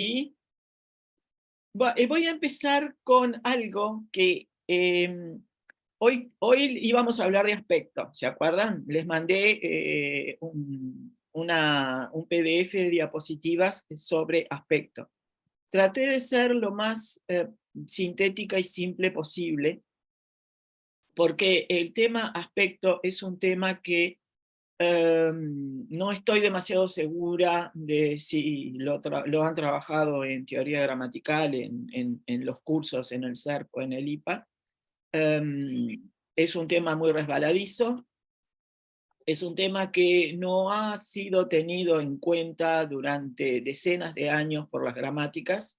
Y voy a empezar con algo que hoy íbamos a hablar de aspecto, ¿se acuerdan? Les mandé un PDF de diapositivas sobre aspecto. Traté de ser lo más sintética y simple posible, porque el tema aspecto es un tema que no estoy demasiado segura de si lo han trabajado en teoría gramatical, en los cursos, en el SERP o en el IPA. Es un tema muy resbaladizo, es un tema que no ha sido tenido en cuenta durante decenas de años por las gramáticas.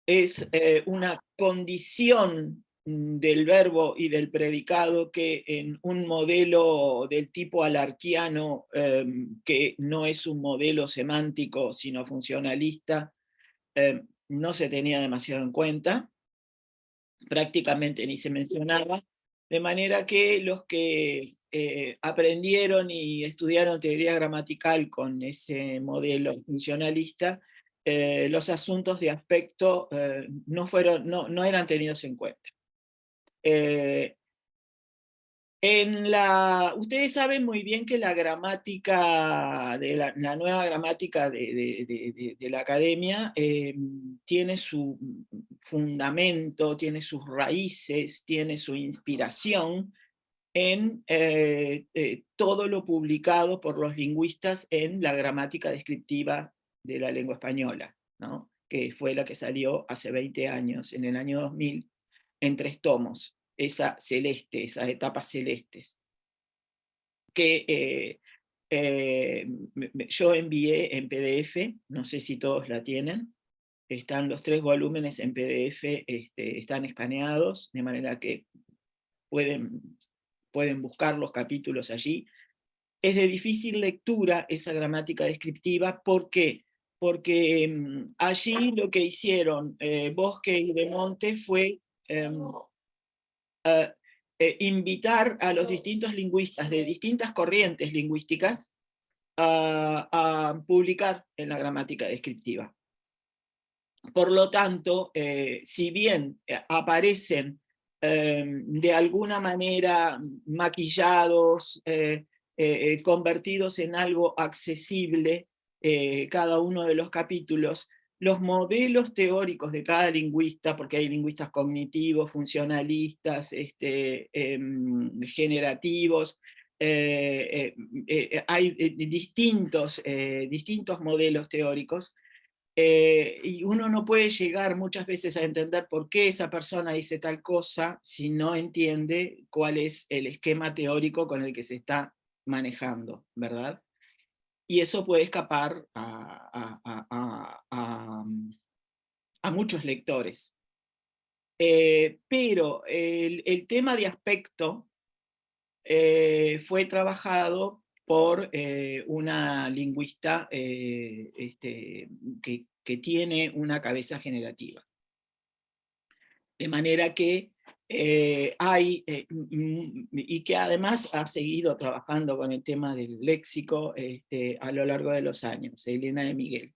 Es una condición del verbo y del predicado que en un modelo del tipo alarquiano, que no es un modelo semántico sino funcionalista, no se tenía demasiado en cuenta, prácticamente ni se mencionaba, de manera que los que aprendieron y estudiaron teoría gramatical con ese modelo funcionalista, los asuntos de aspecto no eran tenidos en cuenta. Ustedes saben muy bien que la gramática, la nueva gramática de la academia tiene su fundamento, tiene sus raíces, tiene su inspiración en todo lo publicado por los lingüistas en la gramática descriptiva de la lengua española, ¿no? Que fue la que salió hace 20 años, en el año 2000, en 3 tomos, esas etapas celestes, que yo envié en PDF, no sé si todos la tienen. Están los 3 volúmenes en PDF, están escaneados, de manera que pueden buscar los capítulos allí. Es de difícil lectura esa gramática descriptiva. ¿Por qué? Porque allí lo que hicieron Bosque y De Monte fue invitar a los distintos lingüistas de distintas corrientes lingüísticas a publicar en la gramática descriptiva. Por lo tanto, si bien aparecen de alguna manera maquillados, convertidos en algo accesible, cada uno de los capítulos, los modelos teóricos de cada lingüista, porque hay lingüistas cognitivos, funcionalistas, generativos, hay distintos modelos teóricos, y uno no puede llegar muchas veces a entender por qué esa persona dice tal cosa si no entiende cuál es el esquema teórico con el que se está manejando, ¿verdad? Y eso puede escapar a muchos lectores. Pero el tema de aspecto fue trabajado por una lingüista que tiene una cabeza generativa. De manera que y que además ha seguido trabajando con el tema del léxico a lo largo de los años, Elena de Miguel.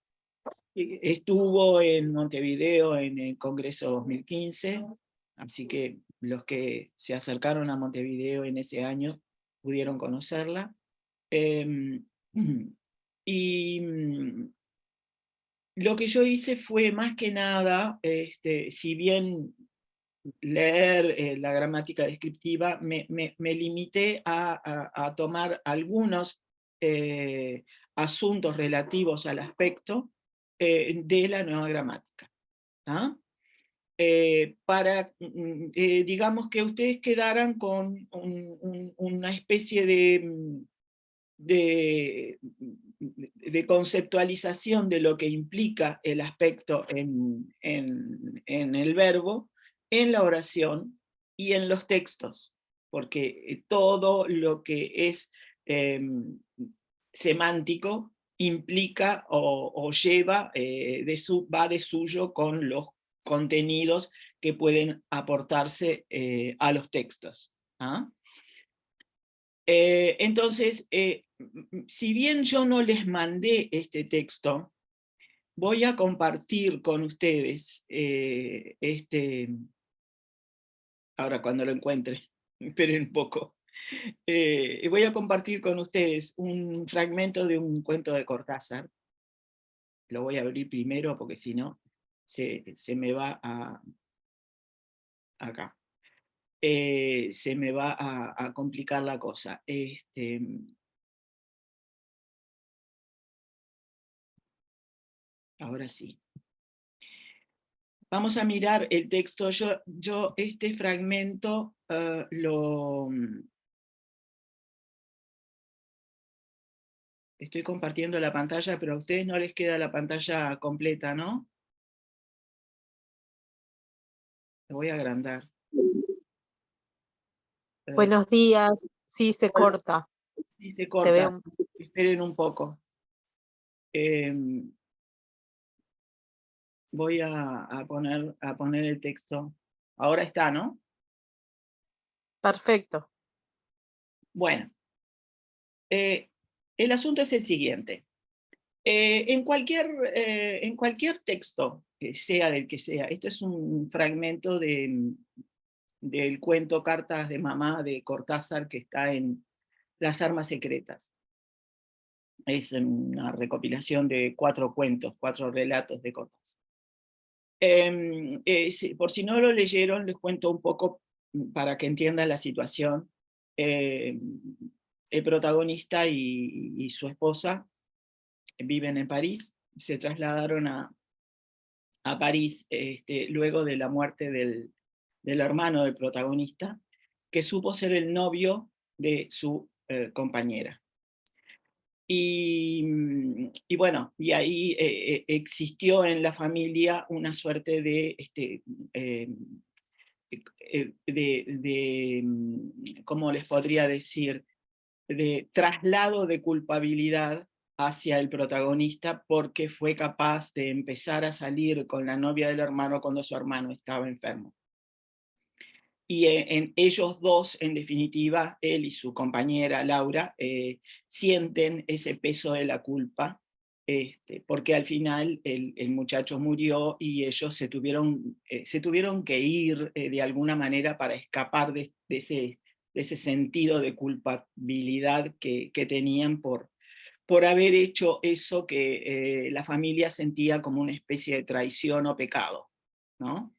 Estuvo en Montevideo en el Congreso 2015, así que los que se acercaron a Montevideo en ese año pudieron conocerla. Y lo que yo hice fue más que nada, si bien leer la gramática descriptiva, me limité a tomar algunos asuntos relativos al aspecto de la nueva gramática. ¿Ah? Digamos que ustedes quedaran con una especie de conceptualización de lo que implica el aspecto en el verbo, en la oración y en los textos, porque todo lo que es semántico implica o lleva, va de suyo con los contenidos que pueden aportarse a los textos. ¿Ah? Entonces, si bien yo no les mandé este texto, voy a compartir con ustedes ahora cuando lo encuentre, esperen un poco. Voy a compartir con ustedes un fragmento de un cuento de Cortázar. Lo voy a abrir primero porque si no se me va acá. Se me va a complicar la cosa. Ahora sí. Vamos a mirar el texto. Yo este fragmento estoy compartiendo la pantalla, pero a ustedes no les queda la pantalla completa, ¿no? Lo voy a agrandar. Buenos días, sí se Hola. corta. Sí, se Se ve corta. Esperen un poco. Voy a poner el texto. Ahora está, ¿no? perfecto. Bueno, el asunto es el siguiente. En cualquier texto, sea del que sea, esto es un fragmento del cuento Cartas de Mamá de Cortázar que está en Las Armas Secretas. Es una recopilación de 4 cuentos, 4 relatos de Cortázar. Por si no lo leyeron, les cuento un poco para que entiendan la situación. El protagonista y su esposa viven en París, se trasladaron a París luego de la muerte del hermano del protagonista, que supo ser el novio de su compañera. Y bueno, y ahí existió en la familia una suerte ¿cómo les podría decir?, de traslado de culpabilidad hacia el protagonista porque fue capaz de empezar a salir con la novia del hermano cuando su hermano estaba enfermo. Y en ellos dos, en definitiva, él y su compañera Laura, sienten ese peso de la culpa, porque al final el muchacho murió y ellos se tuvieron que ir de alguna manera para escapar de ese sentido de culpabilidad que tenían por haber hecho eso que la familia sentía como una especie de traición o pecado, ¿no?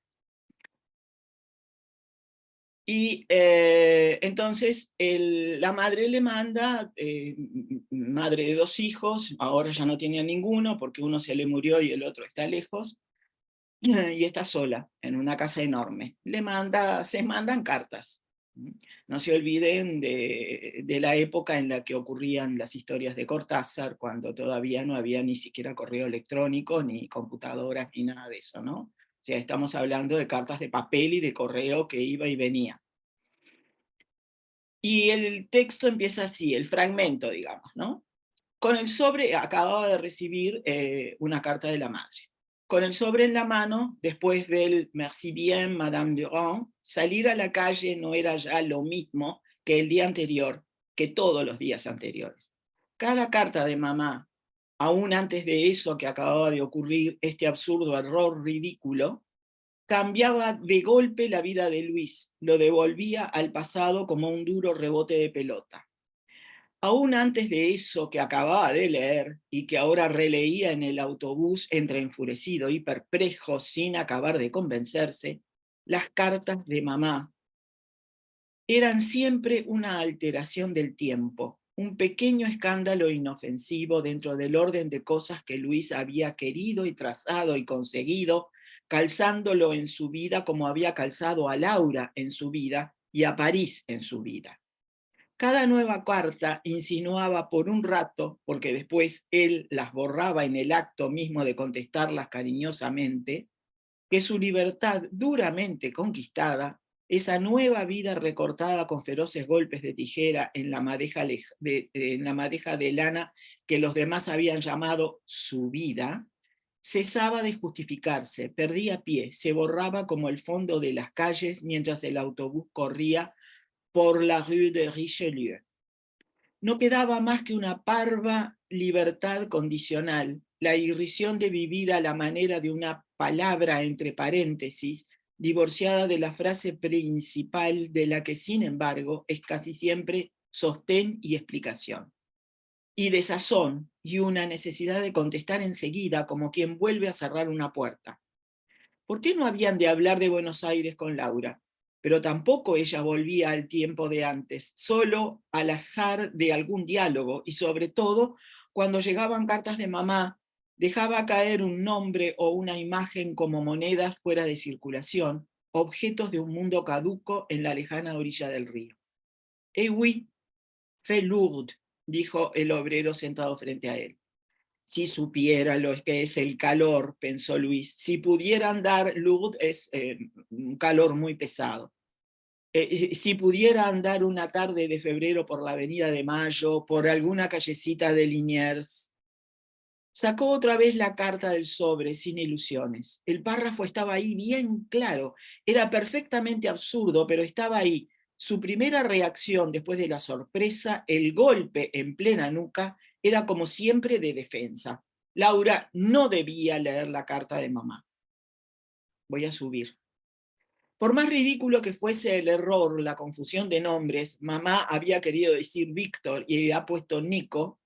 Y entonces la madre le manda, madre de 2 hijos, ahora ya no tenía ninguno porque uno se le murió y el otro está lejos, y está sola en una casa enorme. Se mandan cartas. No se olviden de la época en la que ocurrían las historias de Cortázar, cuando todavía no había ni siquiera correo electrónico, ni computadoras, ni nada de eso, ¿no? O sea, estamos hablando de cartas de papel y de correo que iba y venía. Y el texto empieza así, el fragmento, digamos, ¿no? Con el sobre, acababa de recibir una carta de la madre. Con el sobre en la mano, después del merci bien, Madame Durand, salir a la calle no era ya lo mismo que el día anterior, que todos los días anteriores. Cada carta de mamá, aún antes de eso que acababa de ocurrir, este absurdo error ridículo, cambiaba de golpe la vida de Luis, lo devolvía al pasado como un duro rebote de pelota. Aún antes de eso que acababa de leer y que ahora releía en el autobús entre enfurecido y perplejo sin acabar de convencerse, las cartas de mamá eran siempre una alteración del tiempo, un pequeño escándalo inofensivo dentro del orden de cosas que Luis había querido y trazado y conseguido, calzándolo en su vida como había calzado a Laura en su vida y a París en su vida. Cada nueva carta insinuaba por un rato, porque después él las borraba en el acto mismo de contestarlas cariñosamente, que su libertad duramente conquistada, esa nueva vida recortada con feroces golpes de tijera en la madeja de lana que los demás habían llamado su vida, cesaba de justificarse, perdía pie, se borraba como el fondo de las calles mientras el autobús corría por la rue de Richelieu. no quedaba más que una parva libertad condicional, la irrisión de vivir a la manera de una palabra entre paréntesis, divorciada de la frase principal de la que, sin embargo, es casi siempre sostén y explicación. Y desazón y una necesidad de contestar enseguida como quien vuelve a cerrar una puerta. ¿Por qué no habían de hablar de Buenos Aires con Laura? Pero tampoco ella volvía al tiempo de antes, solo al azar de algún diálogo, y sobre todo, cuando llegaban cartas de mamá, dejaba caer un nombre o una imagen como monedas fuera de circulación, objetos de un mundo caduco en la lejana orilla del río. Eh oui, fait lourd, dijo el obrero sentado frente a él. Si supiera lo que es el calor, pensó Luis, si pudiera andar, Lourdes es un calor muy pesado. Si pudiera andar una tarde de febrero por la avenida de Mayo, por alguna callecita de Liniers. Sacó otra vez la carta del sobre, sin ilusiones. El párrafo estaba ahí bien claro. Era perfectamente absurdo, pero estaba ahí. Su primera reacción después de la sorpresa, el golpe en plena nuca, era como siempre de defensa. Laura no debía leer la carta de mamá. Voy a subir. Por más ridículo que fuese el error, la confusión de nombres, mamá había querido decir Víctor y había puesto Nico.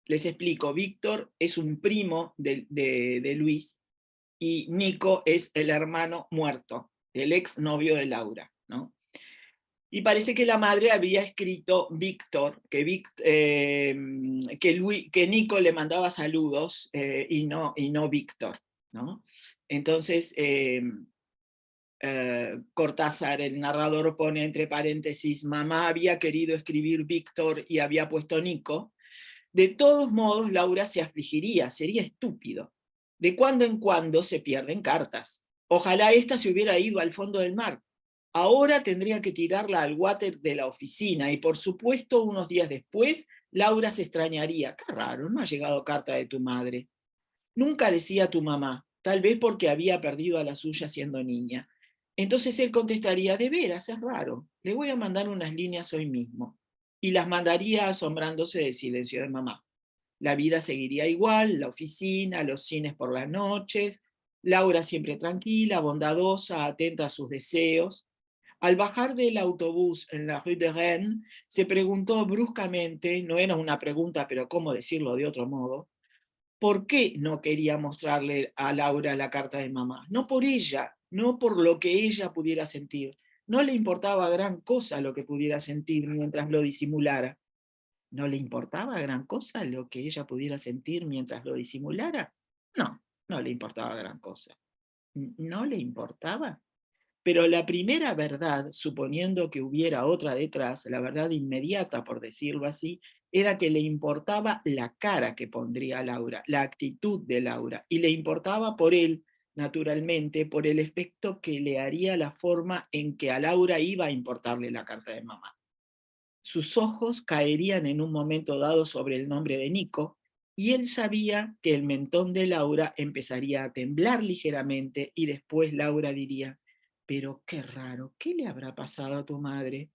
Les explico, Víctor es un primo de Luis y Nico es el hermano muerto, el ex novio de Laura, ¿no? Y parece que la madre había escrito Víctor, que Nico le mandaba saludos y no Víctor, ¿no? Entonces, Cortázar, el narrador, pone entre paréntesis, mamá había querido escribir Víctor y había puesto Nico. De todos modos, Laura se afligiría, sería estúpido. De cuando en cuando se pierden cartas. Ojalá esta se hubiera ido al fondo del mar. Ahora tendría que tirarla al water de la oficina y, por supuesto, unos días después, Laura se extrañaría. Qué raro, no ha llegado carta de tu madre. Nunca decía tu mamá, tal vez porque había perdido a la suya siendo niña. Entonces él contestaría, de veras, es raro, le voy a mandar unas líneas hoy mismo. Y las mandaría asombrándose del silencio de mamá. La vida seguiría igual, la oficina, los cines por las noches, Laura siempre tranquila, bondadosa, atenta a sus deseos. Al bajar del autobús en la rue de Rennes, se preguntó bruscamente, no era una pregunta, pero cómo decirlo de otro modo, ¿por qué no quería mostrarle a Laura la carta de mamá? No por ella, no por lo que ella pudiera sentir. No le importaba gran cosa lo que pudiera sentir mientras lo disimulara. ¿No le importaba gran cosa lo que ella pudiera sentir mientras lo disimulara? No, no le importaba gran cosa. ¿No le importaba? Pero la primera verdad, suponiendo que hubiera otra detrás, la verdad inmediata, por decirlo así, era que le importaba la cara que pondría Laura, la actitud de Laura, y le importaba por él, naturalmente, por el efecto que le haría la forma en que a Laura iba a importarle la carta de mamá. Sus ojos caerían en un momento dado sobre el nombre de Nico, y él sabía que el mentón de Laura empezaría a temblar ligeramente y después Laura diría, pero qué raro, ¿qué le habrá pasado a tu madre?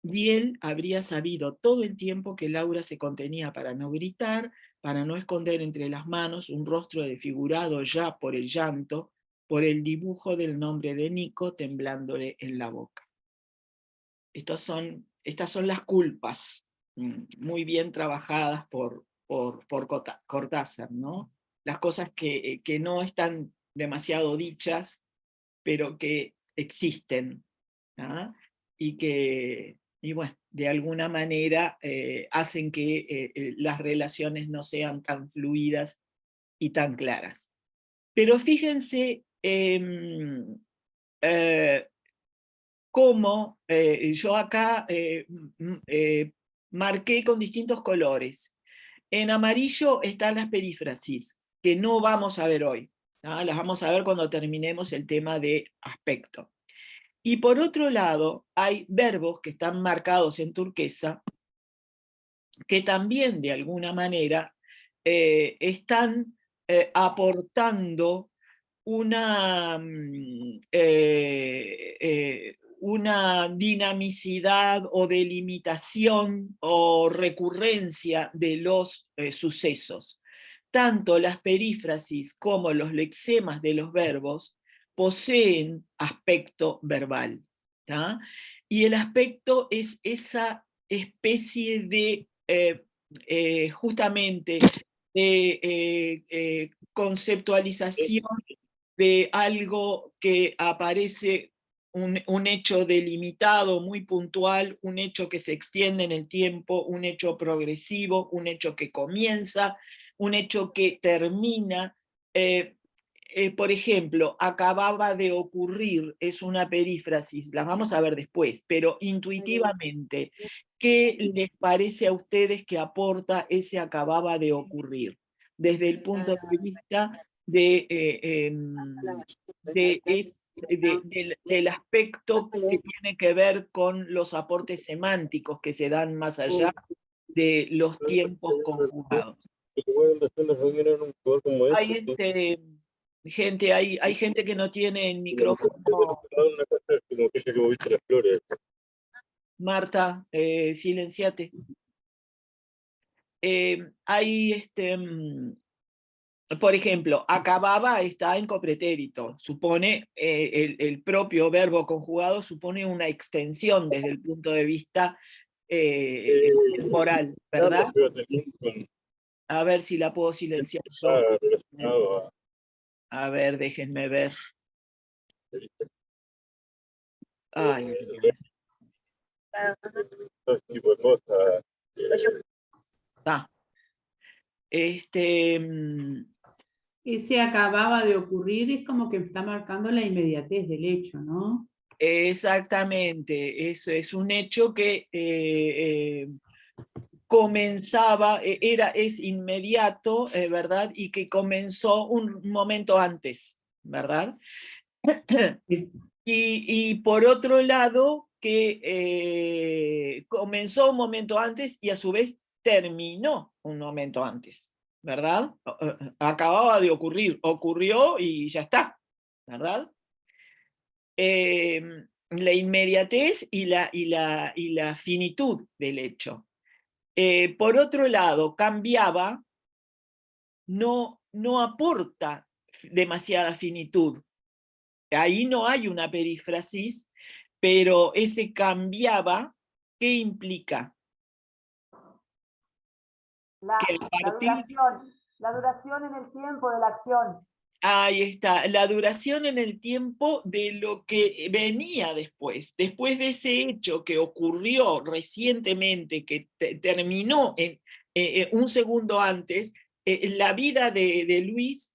Y él habría sabido todo el tiempo que Laura se contenía para no gritar, para no esconder entre las manos un rostro desfigurado ya por el llanto, por el dibujo del nombre de Nico temblándole en la boca. Estas son las culpas, muy bien trabajadas por Cortázar, ¿no? Las cosas que no están demasiado dichas, pero que existen, ¿ah? Y bueno, de alguna manera hacen que las relaciones no sean tan fluidas y tan claras. Pero fíjense cómo yo acá marqué con distintos colores. En amarillo están las perífrasis, que no vamos a ver hoy, ¿no? Las vamos a ver cuando terminemos el tema de aspecto. Y por otro lado, hay verbos que están marcados en turquesa, que también de alguna manera están aportando una, una dinamicidad o delimitación o recurrencia de los sucesos. Tanto las perífrasis como los lexemas de los verbos poseen aspecto verbal, ¿tá? Y el aspecto es esa especie de, justamente, de conceptualización de algo que aparece, un hecho delimitado, muy puntual, un hecho que se extiende en el tiempo, un hecho progresivo, un hecho que comienza, un hecho que termina. Por ejemplo, acababa de ocurrir, es una perífrasis, las vamos a ver después, pero intuitivamente, ¿qué les parece a ustedes que aporta ese acababa de ocurrir? Desde el punto de vista del aspecto que tiene que ver con los aportes semánticos que se dan más allá de los tiempos conjugados. Hay gente, hay gente que no tiene el micrófono. Marta, silenciate. Hay por ejemplo, acababa está en copretérito, supone, el propio verbo conjugado supone una extensión desde el punto de vista temporal, ¿verdad? A ver si la puedo silenciar yo. A ver, déjenme ver. Ay, está. Ese acababa de ocurrir es como que está marcando la inmediatez del hecho, ¿no? Exactamente, es un hecho que comenzaba, es inmediato, ¿verdad? Y que comenzó un momento antes, ¿verdad? Y por otro lado, que comenzó un momento antes y a su vez terminó un momento antes, ¿verdad? Acababa de ocurrir, ocurrió y ya está, ¿verdad? La inmediatez y la finitud del hecho. Por otro lado, cambiaba, no aporta demasiada finitud. Ahí no hay una perífrasis, pero ese cambiaba, ¿qué implica? La duración en el tiempo de la acción. Ahí está, la duración en el tiempo de lo que venía después de ese hecho que ocurrió recientemente, que terminó un segundo antes, la vida de Luis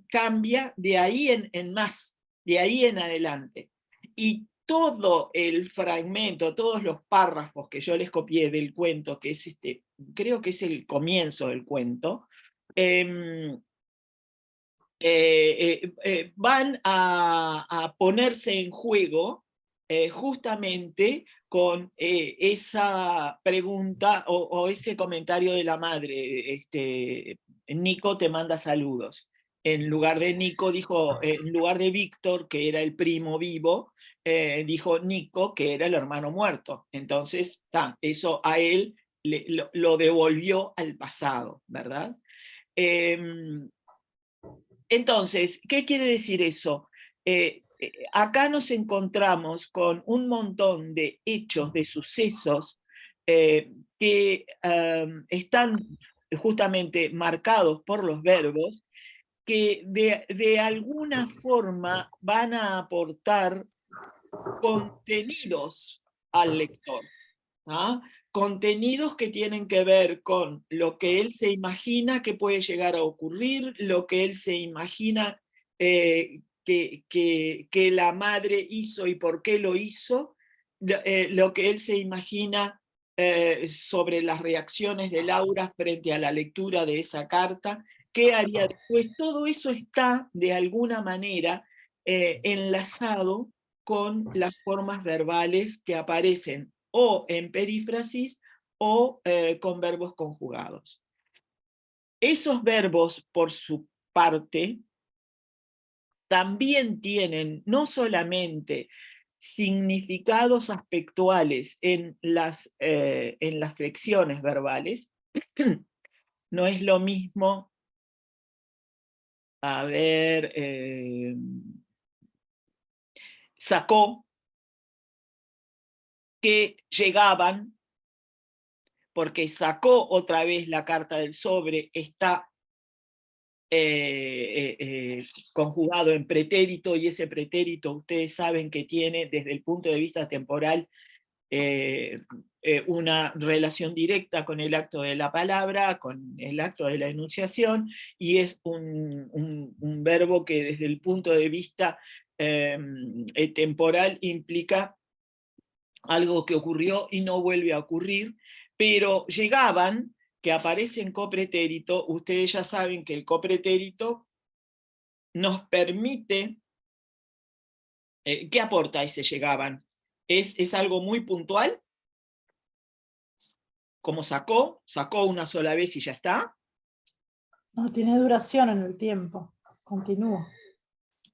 cambia de ahí en más, de ahí en adelante. Y todo el fragmento, todos los párrafos que yo les copié del cuento, que es creo que es el comienzo del cuento, van a ponerse en juego justamente con esa pregunta o ese comentario de la madre, Nico te manda saludos. En lugar de Nico dijo, en lugar de Víctor, que era el primo vivo, dijo Nico, que era el hermano muerto. Entonces, eso a él lo devolvió al pasado, ¿verdad? Entonces, ¿qué quiere decir eso? Acá nos encontramos con un montón de hechos, de sucesos que están justamente marcados por los verbos, que de alguna forma van a aportar contenidos al lector. ¿Ah? Contenidos que tienen que ver con lo que él se imagina que puede llegar a ocurrir, lo que él se imagina que la madre hizo y por qué lo hizo, lo que él se imagina sobre las reacciones de Laura frente a la lectura de esa carta, qué haría después. Todo eso está de alguna manera enlazado con las formas verbales que aparecen o en perífrasis o con verbos conjugados. Esos verbos, por su parte, también tienen no solamente significados aspectuales en las flexiones verbales, no es lo mismo, a ver, sacó, que llegaban, porque sacó otra vez la carta del sobre, está conjugado en pretérito, y ese pretérito ustedes saben que tiene desde el punto de vista temporal una relación directa con el acto de la palabra, con el acto de la enunciación, y es un verbo que desde el punto de vista temporal implica algo que ocurrió y no vuelve a ocurrir, pero llegaban, que aparece en copretérito. Ustedes ya saben que el copretérito nos permite, ¿qué aporta ese llegaban? ¿Es algo muy puntual? Como sacó una sola vez y ya está. No tiene duración en el tiempo, continúa.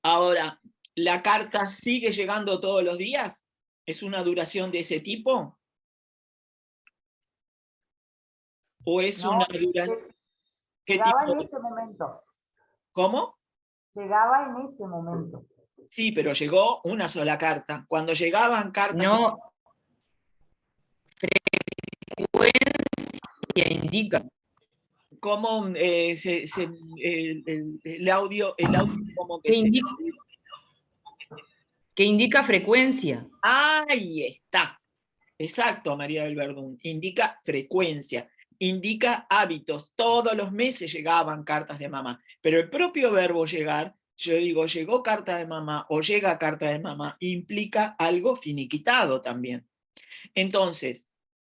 Ahora, ¿la carta sigue llegando todos los días? ¿Es una duración de ese tipo? ¿O es No, una duración? ¿Qué llegaba en tipo? ese momento. ¿Cómo? Llegaba en ese momento. Sí, pero llegó una sola carta. Cuando llegaban cartas... No, frecuencia indica. ¿Cómo el audio como que Que se... indica, que indica frecuencia. Ahí está. Exacto, María del Verdún. Indica frecuencia, indica hábitos. Todos los meses llegaban cartas de mamá. Pero el propio verbo llegar, yo digo, llegó carta de mamá o llega carta de mamá, implica algo finiquitado también. Entonces,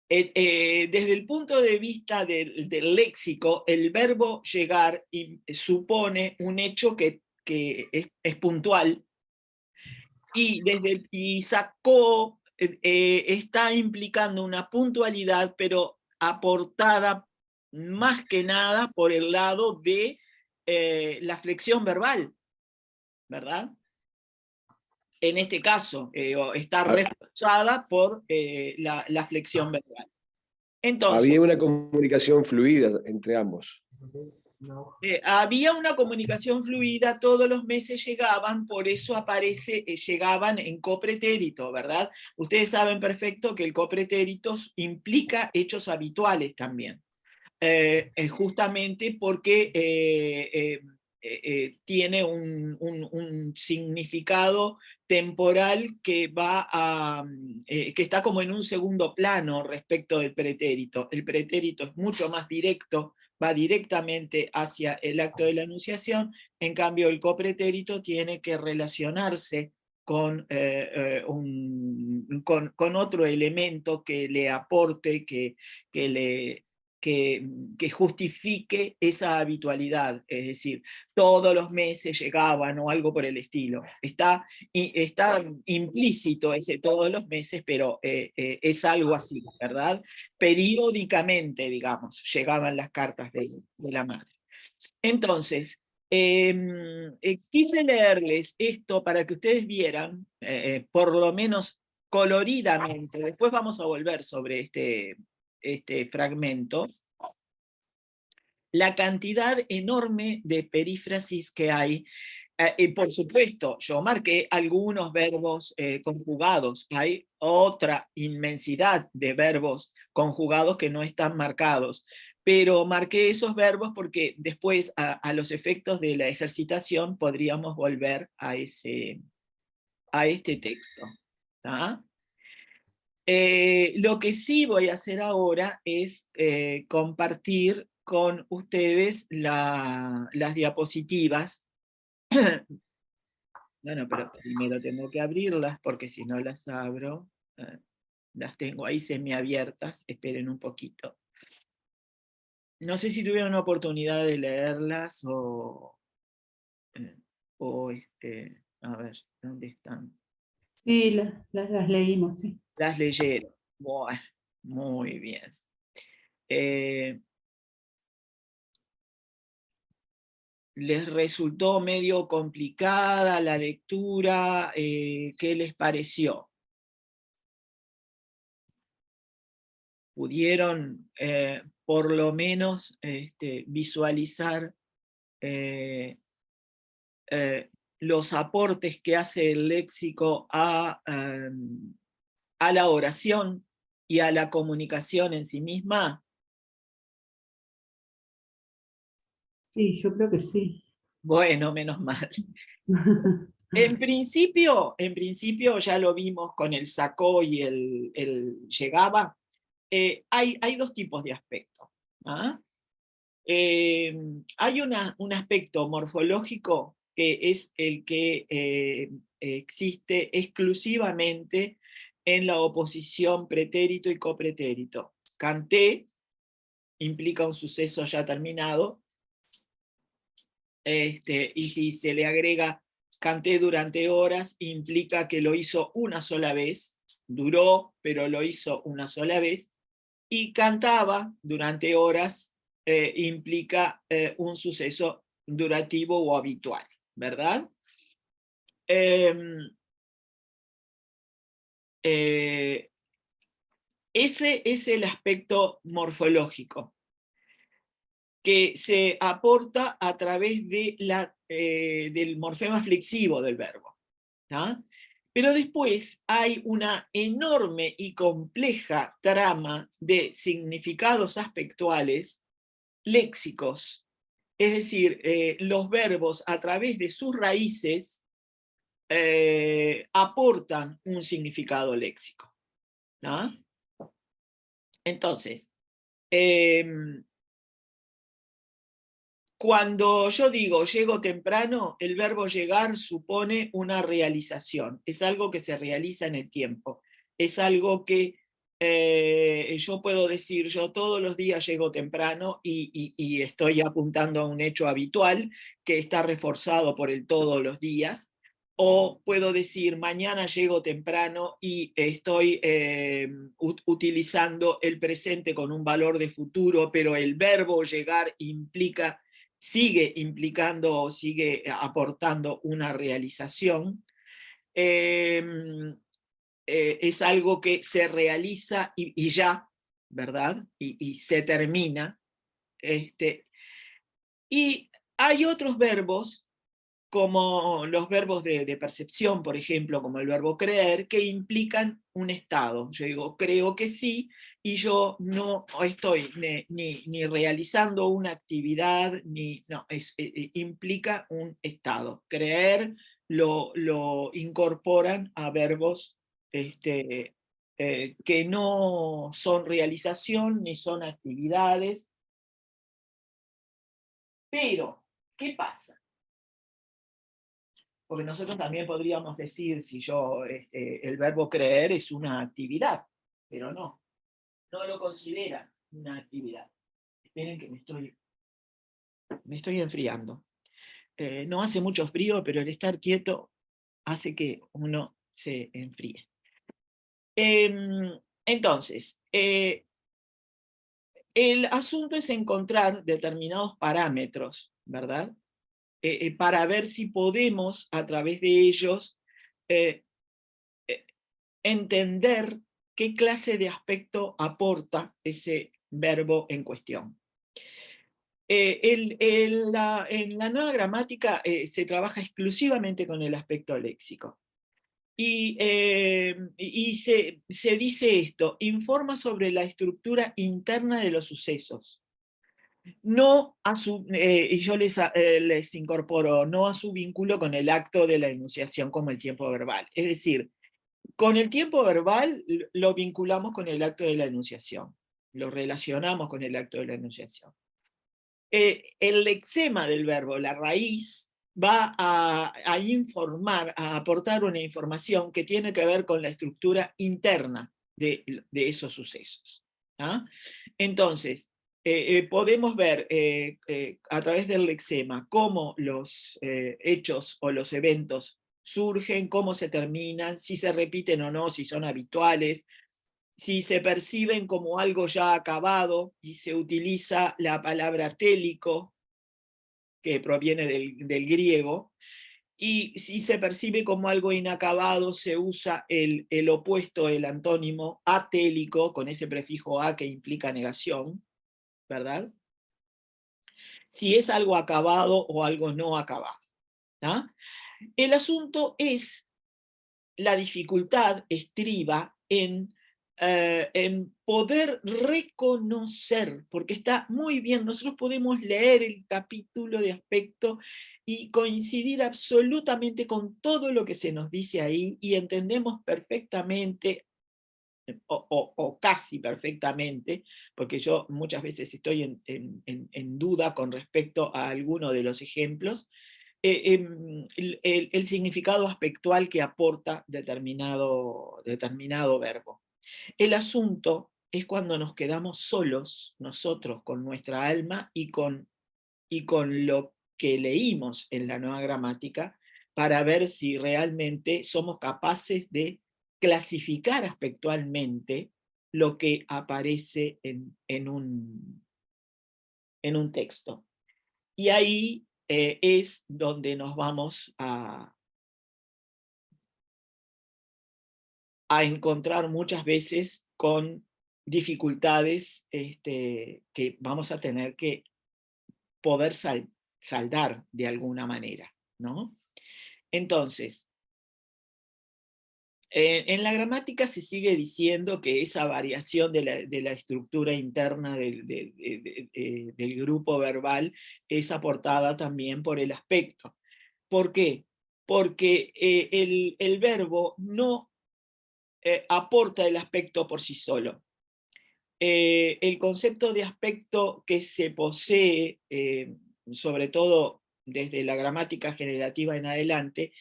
desde el punto de vista del léxico, el verbo llegar supone un hecho que es puntual, y sacó está implicando una puntualidad, pero aportada más que nada por el lado de la flexión verbal, ¿verdad? En este caso, está reforzada por la flexión verbal. Entonces, había una comunicación fluida entre ambos. había una comunicación fluida, todos los meses llegaban, por eso aparece, llegaban en copretérito, ¿verdad? Ustedes saben perfecto que el copretérito implica hechos habituales también, justamente porque tiene un significado temporal que que está como en un segundo plano respecto del pretérito. El pretérito es mucho más directo, va directamente hacia el acto de la enunciación, en cambio el copretérito tiene que relacionarse con otro elemento que le aporte, que justifique esa habitualidad, es decir, todos los meses llegaban o algo por el estilo. Está implícito ese todos los meses, pero es algo así, ¿verdad? Periódicamente, digamos, llegaban las cartas de la madre. Entonces, quise leerles esto para que ustedes vieran, por lo menos coloridamente, después vamos a volver sobre este fragmento, la cantidad enorme de perífrasis que hay. Por supuesto, yo marqué algunos verbos conjugados, hay otra inmensidad de verbos conjugados que no están marcados, pero marqué esos verbos porque después, a los efectos de la ejercitación, podríamos volver a este texto. ¿Tá? Lo que sí voy a hacer ahora es compartir con ustedes las diapositivas. Bueno, pero primero tengo que abrirlas porque si no las abro, las tengo ahí semiabiertas. Esperen un poquito. No sé si tuvieron una oportunidad de leerlas o a ver, ¿dónde están? Sí, las leímos, sí. Las leyeron. Bueno, muy bien. ¿Les resultó medio complicada la lectura? ¿Qué les pareció? ¿Pudieron por lo menos visualizar los aportes que hace el léxico a la oración y a la comunicación en sí misma? Sí, yo creo que sí. Bueno, menos mal. En principio ya lo vimos con el sacó y el llegaba. Hay dos tipos de aspectos. ¿Ah? Hay un aspecto morfológico que es el que existe exclusivamente en la oposición pretérito y copretérito. Canté implica un suceso ya terminado, y si se le agrega canté durante horas, implica que lo hizo una sola vez, duró, pero lo hizo una sola vez, y cantaba durante horas implica un suceso durativo o habitual, ¿verdad? Ese es el aspecto morfológico que se aporta a través de del morfema flexivo del verbo. ¿Ah? Pero después hay una enorme y compleja trama de significados aspectuales léxicos, es decir, los verbos a través de sus raíces aportan un significado léxico. ¿No? Entonces, cuando yo digo llego temprano, el verbo llegar supone una realización, es algo que se realiza en el tiempo, es algo que yo puedo decir, yo todos los días llego temprano y estoy apuntando a un hecho habitual que está reforzado por el todos los días, o puedo decir mañana llego temprano y estoy utilizando el presente con un valor de futuro, pero el verbo llegar sigue implicando o sigue aportando una realización. Es algo que se realiza y ya, ¿verdad? Y se termina. Y hay otros verbos, como los verbos de percepción, por ejemplo, como el verbo creer, que implican un estado. Yo digo, creo que sí, y yo no estoy ni realizando una actividad, no, implica un estado. Creer lo incorporan a verbos que no son realización ni son actividades. Pero, ¿qué pasa? Porque nosotros también podríamos decir, si yo, el verbo creer es una actividad, pero no lo considera una actividad. Esperen que me estoy enfriando. No hace mucho frío, pero el estar quieto hace que uno se enfríe. Entonces, el asunto es encontrar determinados parámetros, ¿verdad? Para ver si podemos, a través de ellos, entender qué clase de aspecto aporta ese verbo en cuestión. En la nueva gramática se trabaja exclusivamente con el aspecto léxico. Y se dice esto, informa sobre la estructura interna de los sucesos. No a su, y yo les incorporo, no a su vínculo con el acto de la enunciación como el tiempo verbal. Es decir, con el tiempo verbal lo vinculamos con el acto de la enunciación, lo relacionamos con el acto de la enunciación. El lexema del verbo, la raíz, va a informar, a aportar una información que tiene que ver con la estructura interna de esos sucesos. ¿Ah? Entonces, podemos ver a través del lexema cómo los hechos o los eventos surgen, cómo se terminan, si se repiten o no, si son habituales, si se perciben como algo ya acabado y se utiliza la palabra télico, que proviene del griego, y si se percibe como algo inacabado, se usa el opuesto, el antónimo atélico, con ese prefijo a que implica negación, ¿verdad? Si es algo acabado o algo no acabado. ¿Ah? El asunto es, la dificultad estriba en poder reconocer, porque está muy bien, nosotros podemos leer el capítulo de aspecto y coincidir absolutamente con todo lo que se nos dice ahí, y entendemos perfectamente, o casi perfectamente, porque yo muchas veces estoy en duda con respecto a alguno de los ejemplos, el significado aspectual que aporta determinado verbo. El asunto es cuando nos quedamos solos, nosotros, con nuestra alma y con lo que leímos en la nueva gramática, para ver si realmente somos capaces de clasificar aspectualmente lo que aparece en un texto. Y ahí es donde nos vamos a encontrar muchas veces con dificultades que vamos a tener que poder saldar de alguna manera, ¿no? Entonces, en la gramática se sigue diciendo que esa variación de la estructura interna del grupo verbal es aportada también por el aspecto. ¿Por qué? Porque el verbo no aporta el aspecto por sí solo. El concepto de aspecto que se posee, sobre todo desde la gramática generativa en adelante,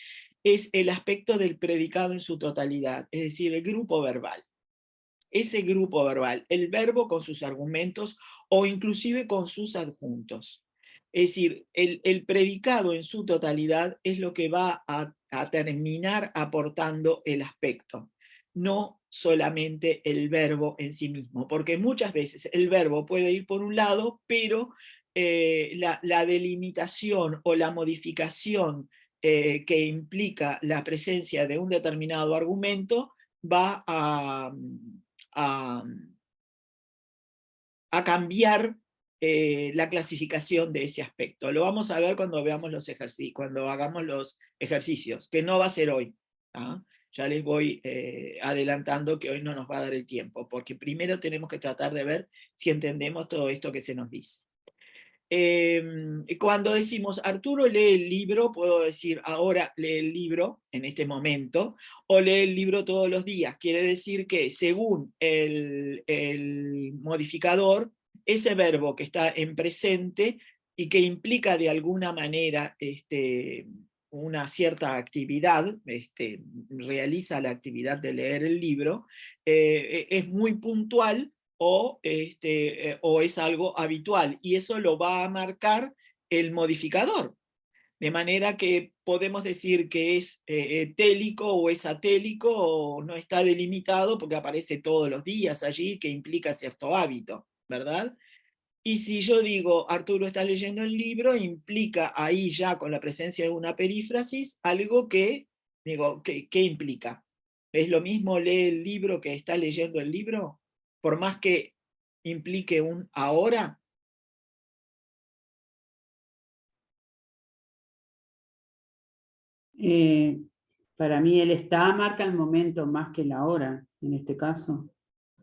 es el aspecto del predicado en su totalidad, es decir, el grupo verbal. Ese grupo verbal, el verbo con sus argumentos o inclusive con sus adjuntos. Es decir, el predicado en su totalidad es lo que va a terminar aportando el aspecto, no solamente el verbo en sí mismo, porque muchas veces el verbo puede ir por un lado, pero la delimitación o la modificación que implica la presencia de un determinado argumento va a cambiar la clasificación de ese aspecto. Lo vamos a ver cuando veamos cuando hagamos los ejercicios, que no va a ser hoy. ¿Ah? Ya les voy adelantando que hoy no nos va a dar el tiempo, porque primero tenemos que tratar de ver si entendemos todo esto que se nos dice. Cuando decimos Arturo lee el libro, puedo decir ahora lee el libro en este momento, o lee el libro todos los días. Quiere decir que según el modificador, ese verbo que está en presente y que implica de alguna manera una cierta actividad, realiza la actividad de leer el libro, es muy puntual, o es algo habitual, y eso lo va a marcar el modificador. De manera que podemos decir que es télico o es atélico, o no está delimitado porque aparece todos los días allí, que implica cierto hábito, ¿verdad? Y si yo digo, Arturo está leyendo el libro, implica ahí ya con la presencia de una perífrasis algo que, digo, ¿qué implica? ¿Es lo mismo lee el libro que está leyendo el libro? Por más que implique un ahora. Para mí el está marca el momento más que la hora, en este caso.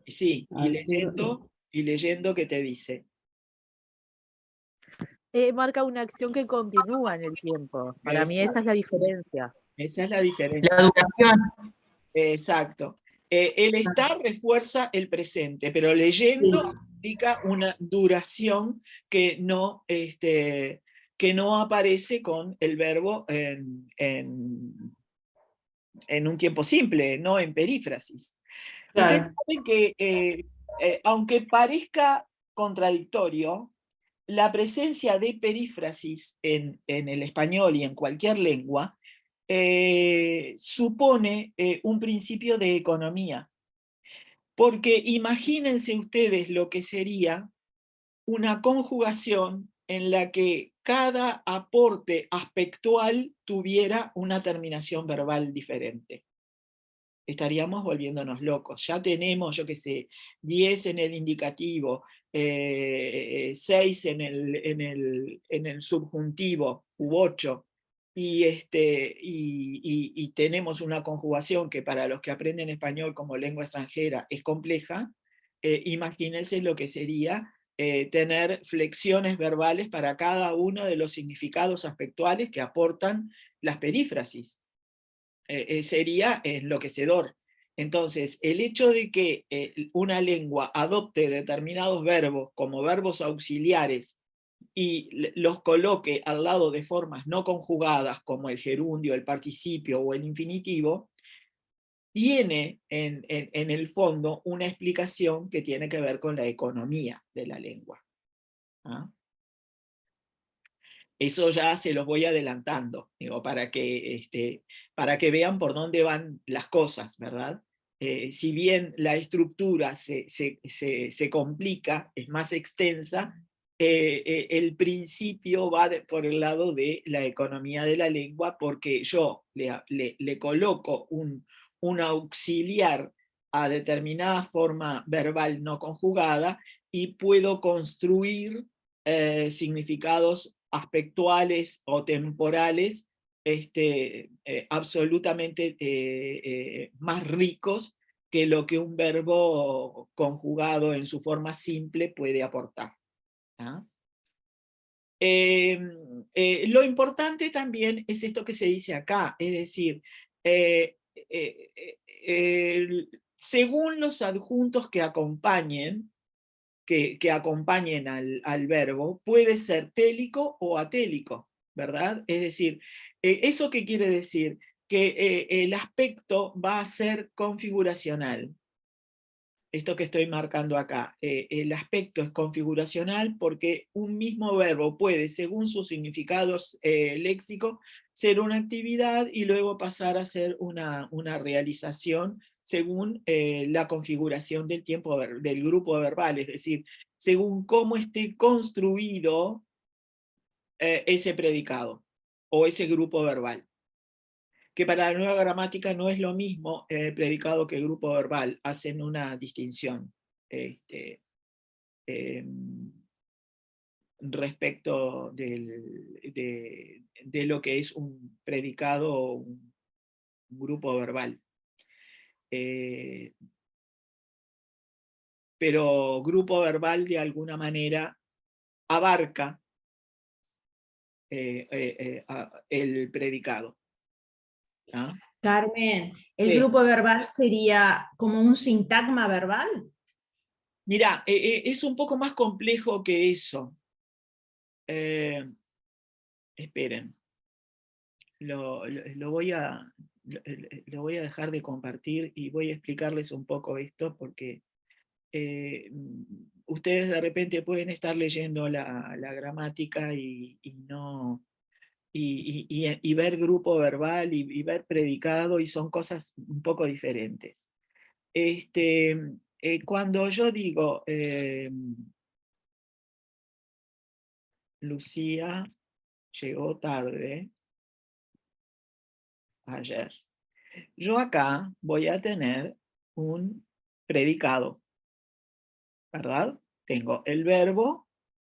Sí, Arturo, y leyendo, ¿qué te dice? Marca una acción que continúa en el tiempo. Para mí esa es la Exacto. diferencia. Esa es la diferencia. La duración. Exacto. El estar refuerza el presente, pero leyendo indica una duración que no aparece con el verbo en un tiempo simple, no en perífrasis. Ustedes claro. saben que, aunque parezca contradictorio, la presencia de perífrasis en el español y en cualquier lengua supone un principio de economía. Porque imagínense ustedes lo que sería una conjugación en la que cada aporte aspectual tuviera una terminación verbal diferente. Estaríamos volviéndonos locos. Ya tenemos, yo qué sé, 10 en el indicativo, 6 en el subjuntivo, u 8, y tenemos una conjugación que para los que aprenden español como lengua extranjera es compleja. Imagínense lo que sería tener flexiones verbales para cada uno de los significados aspectuales que aportan las perífrasis. Sería enloquecedor. Entonces, el hecho de que una lengua adopte determinados verbos como verbos auxiliares y los coloque al lado de formas no conjugadas como el gerundio, el participio o el infinitivo, tiene en el fondo una explicación que tiene que ver con la economía de la lengua. ¿Ah? Eso ya se los voy adelantando, digo, para que vean por dónde van las cosas, ¿verdad? Si bien la estructura se complica, es más extensa, el principio va por el lado de la economía de la lengua, porque yo le coloco un auxiliar a determinada forma verbal no conjugada y puedo construir significados aspectuales o temporales absolutamente más ricos que lo que un verbo conjugado en su forma simple puede aportar. ¿Ah? Lo importante también es esto que se dice acá, es decir, según los adjuntos que acompañen, que acompañen al verbo, puede ser télico o atélico, ¿verdad? Es decir, ¿eso qué quiere decir? Que el aspecto va a ser configuracional. Esto que estoy marcando acá, el aspecto es configuracional porque un mismo verbo puede, según sus significados léxicos, ser una actividad y luego pasar a ser una realización según la configuración del tiempo del grupo verbal, es decir, según cómo esté construido ese predicado o ese grupo verbal. Que para la nueva gramática no es lo mismo predicado que grupo verbal, hacen una distinción respecto de lo que es un predicado o un grupo verbal. Pero grupo verbal de alguna manera abarca el predicado. ¿Ah? Carmen, ¿el Sí. grupo verbal sería como un sintagma verbal? Mira, es un poco más complejo que eso. Esperen. Lo voy a dejar de compartir y voy a explicarles un poco esto porque ustedes de repente pueden estar leyendo la gramática y ver grupo verbal y ver predicado, y son cosas un poco diferentes. Cuando yo digo Lucía llegó tarde ayer, yo acá voy a tener un predicado, ¿verdad? Tengo el verbo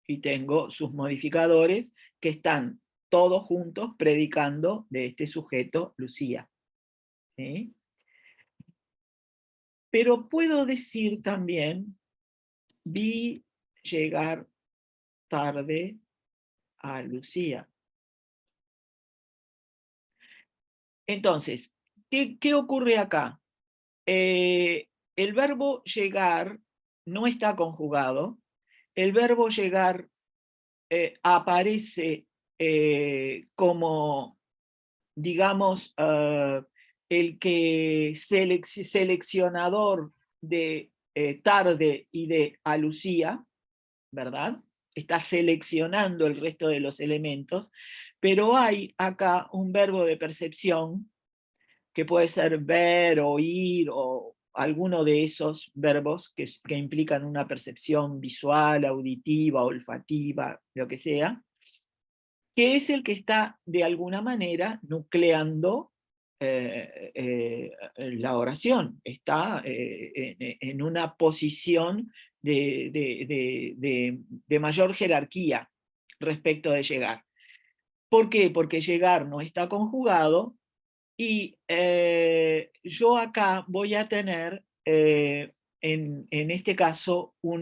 y tengo sus modificadores que están todos juntos predicando de este sujeto, Lucía. ¿Sí? Pero puedo decir también, vi llegar tarde a Lucía. Entonces, ¿qué ocurre acá? El verbo llegar no está conjugado. El verbo llegar aparece como, digamos, el que seleccionador de tarde y de a Lucía, ¿verdad? Está seleccionando el resto de los elementos, pero hay acá un verbo de percepción que puede ser ver, oír o alguno de esos verbos que implican una percepción visual, auditiva, olfativa, lo que sea, que es el que está de alguna manera nucleando la oración, está en una posición de mayor jerarquía respecto de llegar. ¿Por qué? Porque llegar no está conjugado, y yo acá voy a tener, en este caso, un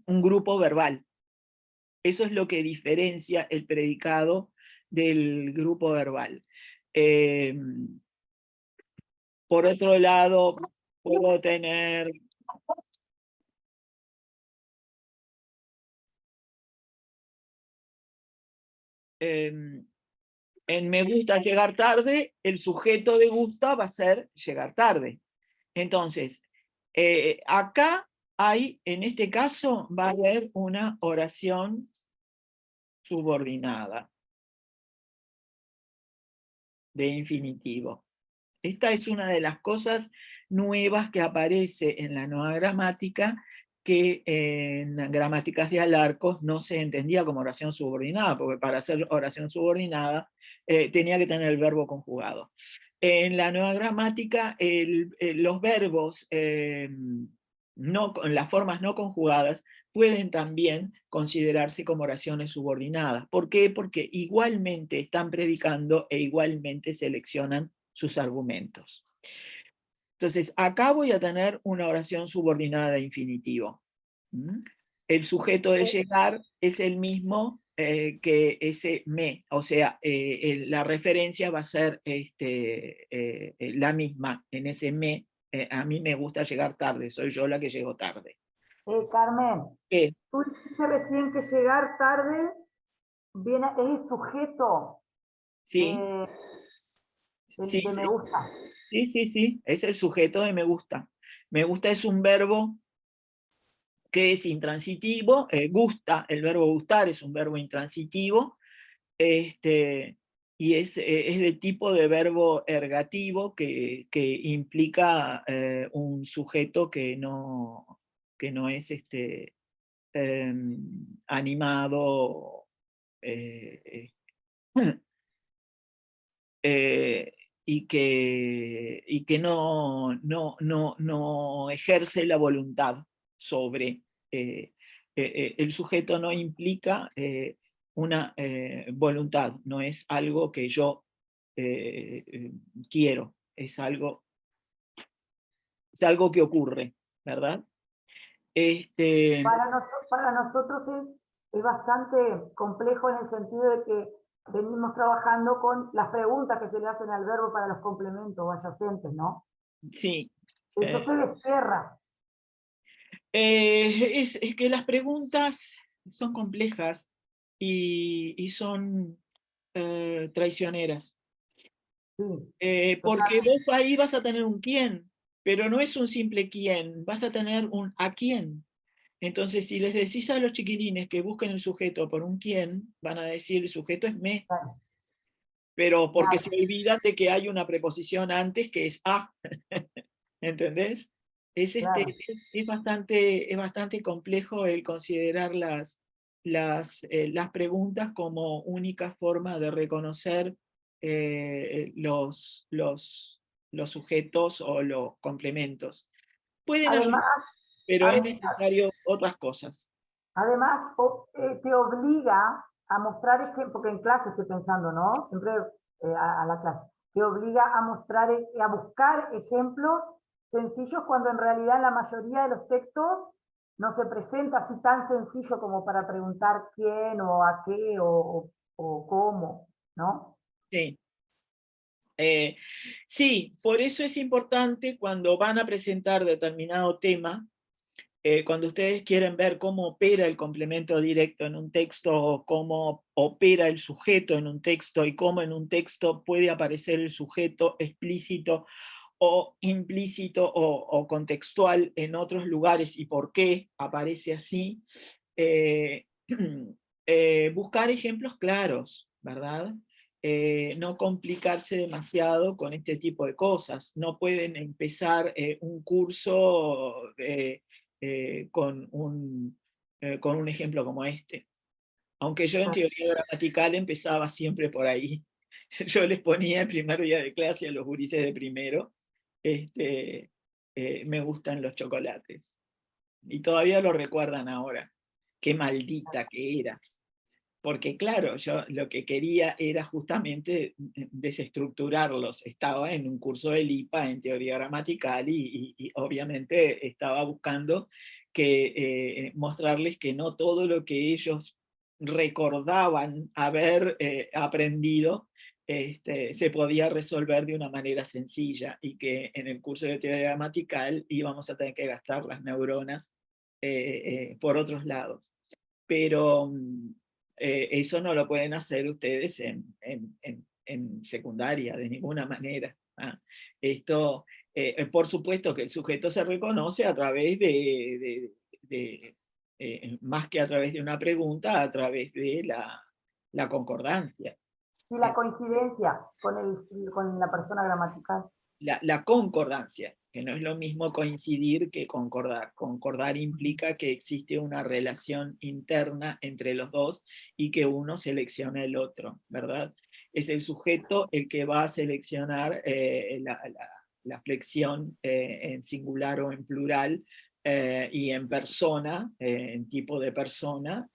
grupo verbal. Eso es lo que diferencia el predicado del grupo verbal. Por otro lado, puedo tener... en me gusta llegar tarde, el sujeto de gusta va a ser llegar tarde. Entonces, acá hay, en este caso, va a haber una oración subordinada de infinitivo. Esta es una de las cosas nuevas que aparece en la nueva gramática, que en gramáticas de Alarcos no se entendía como oración subordinada, porque para hacer oración subordinada tenía que tener el verbo conjugado. En la nueva gramática, los verbos, las formas no conjugadas, pueden también considerarse como oraciones subordinadas. ¿Por qué? Porque igualmente están predicando e igualmente seleccionan sus argumentos. Entonces, acá voy a tener una oración subordinada de infinitivo. El sujeto de llegar es el mismo que ese me, o sea, la referencia va a ser la misma en ese me. A mí me gusta llegar tarde, soy yo la que llego tarde. Carmen, ¿Qué? tú dijiste recién que llegar tarde viene, es el sujeto Sí, sí, de me sí. gusta. Sí, es el sujeto de me gusta. Me gusta es un verbo que es intransitivo, gusta, el verbo gustar es un verbo intransitivo, y es de tipo de verbo ergativo que implica un sujeto que no es animado, y que no ejerce la voluntad sobre... el sujeto no implica una voluntad, no es algo que yo quiero, es algo que ocurre, ¿verdad? Para nosotros es bastante complejo en el sentido de que venimos trabajando con las preguntas que se le hacen al verbo para los complementos o adyacentes, ¿no? Sí. Eso se destierra. Es que las preguntas son complejas y son traicioneras. Sí, Porque vos ahí vas a tener un quién, pero no es un simple quién, vas a tener un a quién. Entonces, si les decís a los chiquilines que busquen el sujeto por un quién, van a decir el sujeto es me, claro. pero porque Claro. se olvidan de que hay una preposición antes que es a. ¿Entendés? Claro. Es bastante complejo el considerar las preguntas como única forma de reconocer los sujetos o los complementos. Pueden ayudar, Además, pero es ade- necesario otras cosas. además te obliga a mostrar ejemplos, porque en clase estoy pensando, ¿no? Siempre a la clase. Te obliga a mostrar, a buscar ejemplos sencillos cuando en realidad en la mayoría de los textos no se presenta así tan sencillo como para preguntar quién o a qué o cómo, ¿no? Sí. Sí, por eso es importante cuando van a presentar determinado tema, cuando ustedes quieren ver cómo opera el complemento directo en un texto, cómo opera el sujeto en un texto y cómo en un texto puede aparecer el sujeto explícito o implícito o contextual en otros lugares y por qué aparece así, buscar ejemplos claros, ¿verdad? no complicarse demasiado con este tipo de cosas. No pueden empezar un curso con un ejemplo como este. Aunque yo en teoría gramatical empezaba siempre por ahí. Yo les ponía el primer día de clase a los gurises de primero, me gustan los chocolates. Y todavía lo recuerdan ahora. Qué maldita que eras. Porque claro, yo lo que quería era justamente desestructurarlos. Estaba en un curso del IPA en teoría gramatical y obviamente estaba buscando mostrarles que no todo lo que ellos recordaban haber aprendido se podía resolver de una manera sencilla, y que en el curso de teoría gramatical íbamos a tener que gastar las neuronas por otros lados. Pero eso no lo pueden hacer ustedes en secundaria, de ninguna manera. Esto, por supuesto que el sujeto se reconoce a través más que a través de una pregunta, a través de la concordancia. Y la coincidencia con la persona gramatical. La concordancia, que no es lo mismo coincidir que concordar. Concordar implica que existe una relación interna entre los dos y que uno selecciona el otro, ¿verdad? Es el sujeto el que va a seleccionar la flexión en singular o en plural, y en persona, en tipo de persona,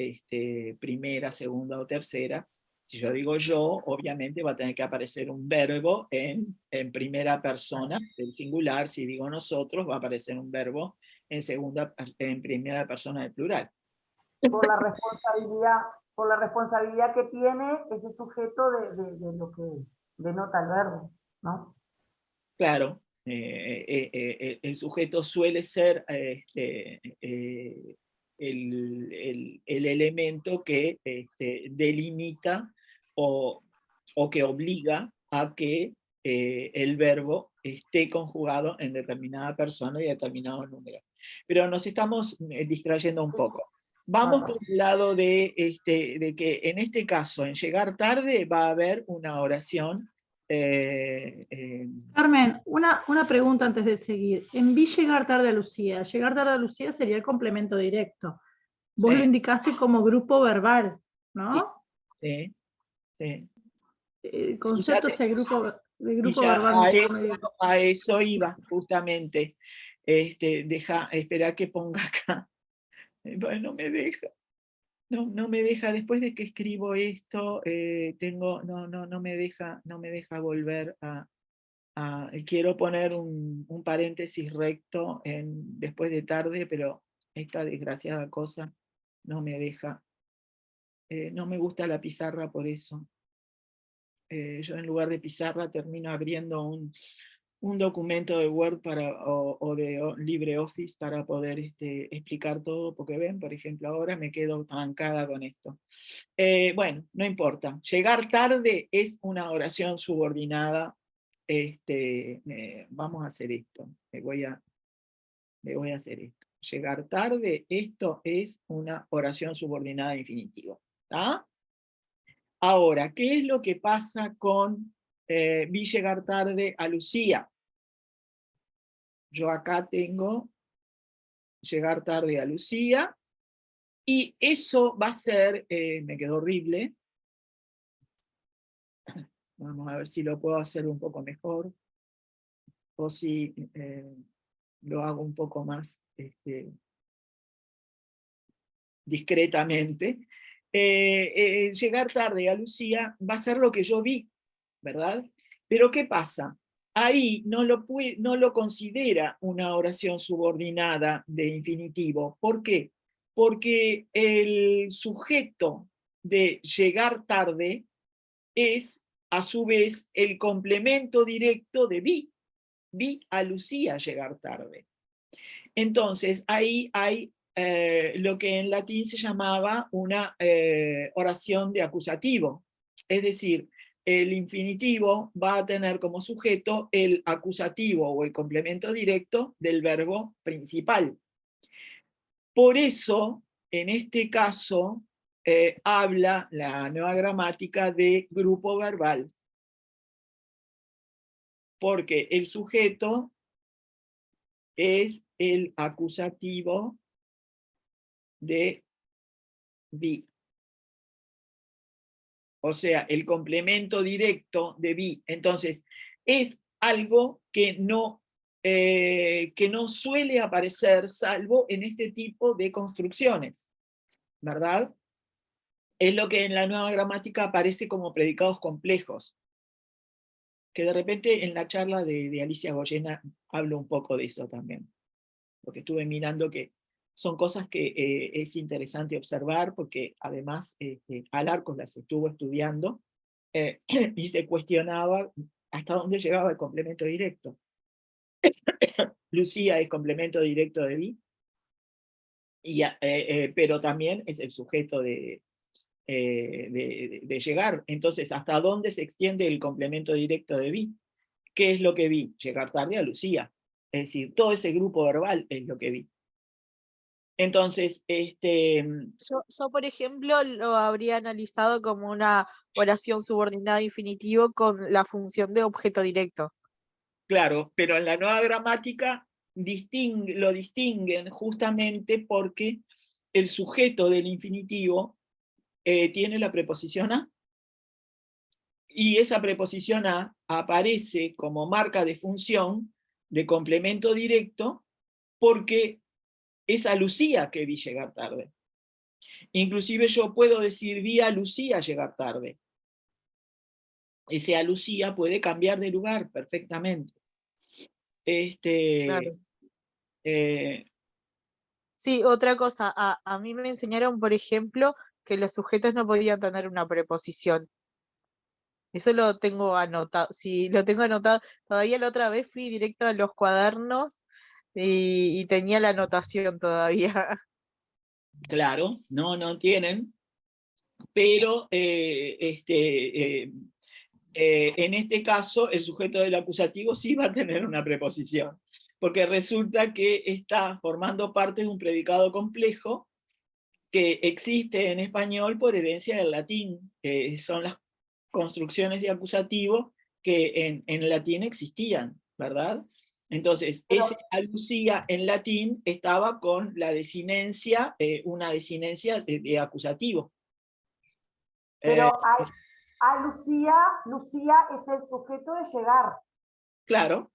primera, segunda o tercera. Si yo digo yo, obviamente va a tener que aparecer un verbo en primera persona del singular. Si digo nosotros, va a aparecer un verbo en primera persona del plural. Por la responsabilidad que tiene ese sujeto de lo que denota el verbo, ¿no? Claro, el sujeto suele ser el elemento que delimita o que obliga a que el verbo esté conjugado en determinada persona y determinado número. Pero nos estamos distrayendo un poco. Vamos por el lado de que en este caso, en llegar tarde, va a haber una oración. Carmen, una pregunta antes de seguir. En vi llegar tarde a Lucía. Llegar tarde a Lucía sería el complemento directo. Vos Sí. lo indicaste como grupo verbal, ¿no? Sí, sí. El concepto es el grupo verbal. A eso iba, justamente. Espera que ponga acá. Bueno, no me deja. No me deja, después de que escribo esto, no me deja volver quiero poner un paréntesis recto después de tarde, pero esta desgraciada cosa no me deja. No me gusta la pizarra por eso. Yo en lugar de pizarra termino abriendo un documento de Word o de LibreOffice para poder explicar todo, porque ven, por ejemplo, ahora me quedo trancada con esto. Bueno, no importa. Llegar tarde es una oración subordinada. Vamos a hacer esto. Me voy a hacer esto. Llegar tarde, esto es una oración subordinada a infinitivo. ¿Está? Ahora, ¿qué es lo que pasa con vi llegar tarde a Lucía? Yo acá tengo llegar tarde a Lucía, y eso va a ser, me quedó horrible. Vamos a ver si lo puedo hacer un poco mejor, o si lo hago un poco más discretamente. Llegar tarde a Lucía va a ser lo que yo vi, ¿verdad? Pero ¿qué pasa? Ahí no lo considera una oración subordinada de infinitivo. ¿Por qué? Porque el sujeto de llegar tarde es, a su vez, el complemento directo de vi. Vi a Lucía llegar tarde. Entonces, ahí hay lo que en latín se llamaba una oración de acusativo. Es decir, el infinitivo va a tener como sujeto el acusativo o el complemento directo del verbo principal. Por eso, en este caso, habla la nueva gramática de grupo verbal. Porque el sujeto es el acusativo de vi. O sea, el complemento directo de vi. Entonces, es algo que no suele aparecer salvo en este tipo de construcciones, ¿verdad? Es lo que en la nueva gramática aparece como predicados complejos, que de repente en la charla de Alicia Goyena hablo un poco de eso también, porque estuve mirando que son cosas que es interesante observar, porque además Alarcos las estuvo estudiando y se cuestionaba hasta dónde llegaba el complemento directo. Lucía es complemento directo de vi, pero también es el sujeto de llegar. Entonces, ¿hasta dónde se extiende el complemento directo de vi? ¿Qué es lo que vi? Llegar tarde a Lucía. Es decir, todo ese grupo verbal es lo que vi. Entonces, Yo, por ejemplo, lo habría analizado como una oración subordinada infinitivo con la función de objeto directo. claro, pero en la nueva gramática lo distinguen justamente porque el sujeto del infinitivo tiene la preposición a, y esa preposición a aparece como marca de función de complemento directo porque es a Lucía que vi llegar tarde. Inclusive yo puedo decir vi a Lucía llegar tarde. Ese a Lucía puede cambiar de lugar perfectamente. Claro. Eh, Sí, otra cosa, a mí me enseñaron, por ejemplo, que los sujetos no podían tener una preposición. Eso lo tengo anotado. Sí, lo tengo anotado. Todavía la otra vez fui directo a los cuadernos y tenía la anotación todavía. claro, no tienen, pero en este caso el sujeto del acusativo sí va a tener una preposición, porque resulta que está formando parte de un predicado complejo que existe en español por herencia del latín. Son las construcciones de acusativo que en latín existían, ¿verdad? Entonces, ese a Lucía en latín estaba con la desinencia, una desinencia de acusativo. Pero a Lucía es el sujeto de llegar, Claro,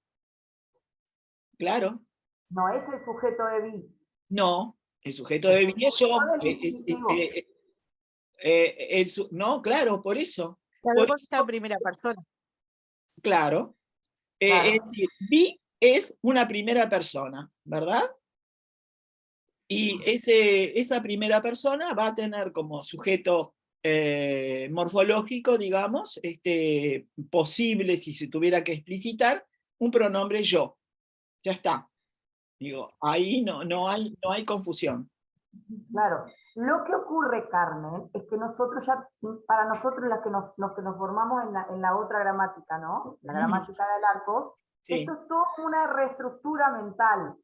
no es el sujeto de vi. no, el sujeto de vi es yo. No, claro, por eso. Claro, porque está en primera persona. Claro. Claro. Es decir, vi es una primera persona, ¿verdad? Y esa primera persona va a tener como sujeto morfológico, digamos, posible, si se tuviera que explicitar, un pronombre yo. Ya está. Digo, ahí no hay confusión. Claro. Lo que ocurre, Carmen, es que nosotros ya, para nosotros los que nos formamos en la otra gramática, ¿no? La gramática de Alarcos, Sí. esto es toda una reestructura mental.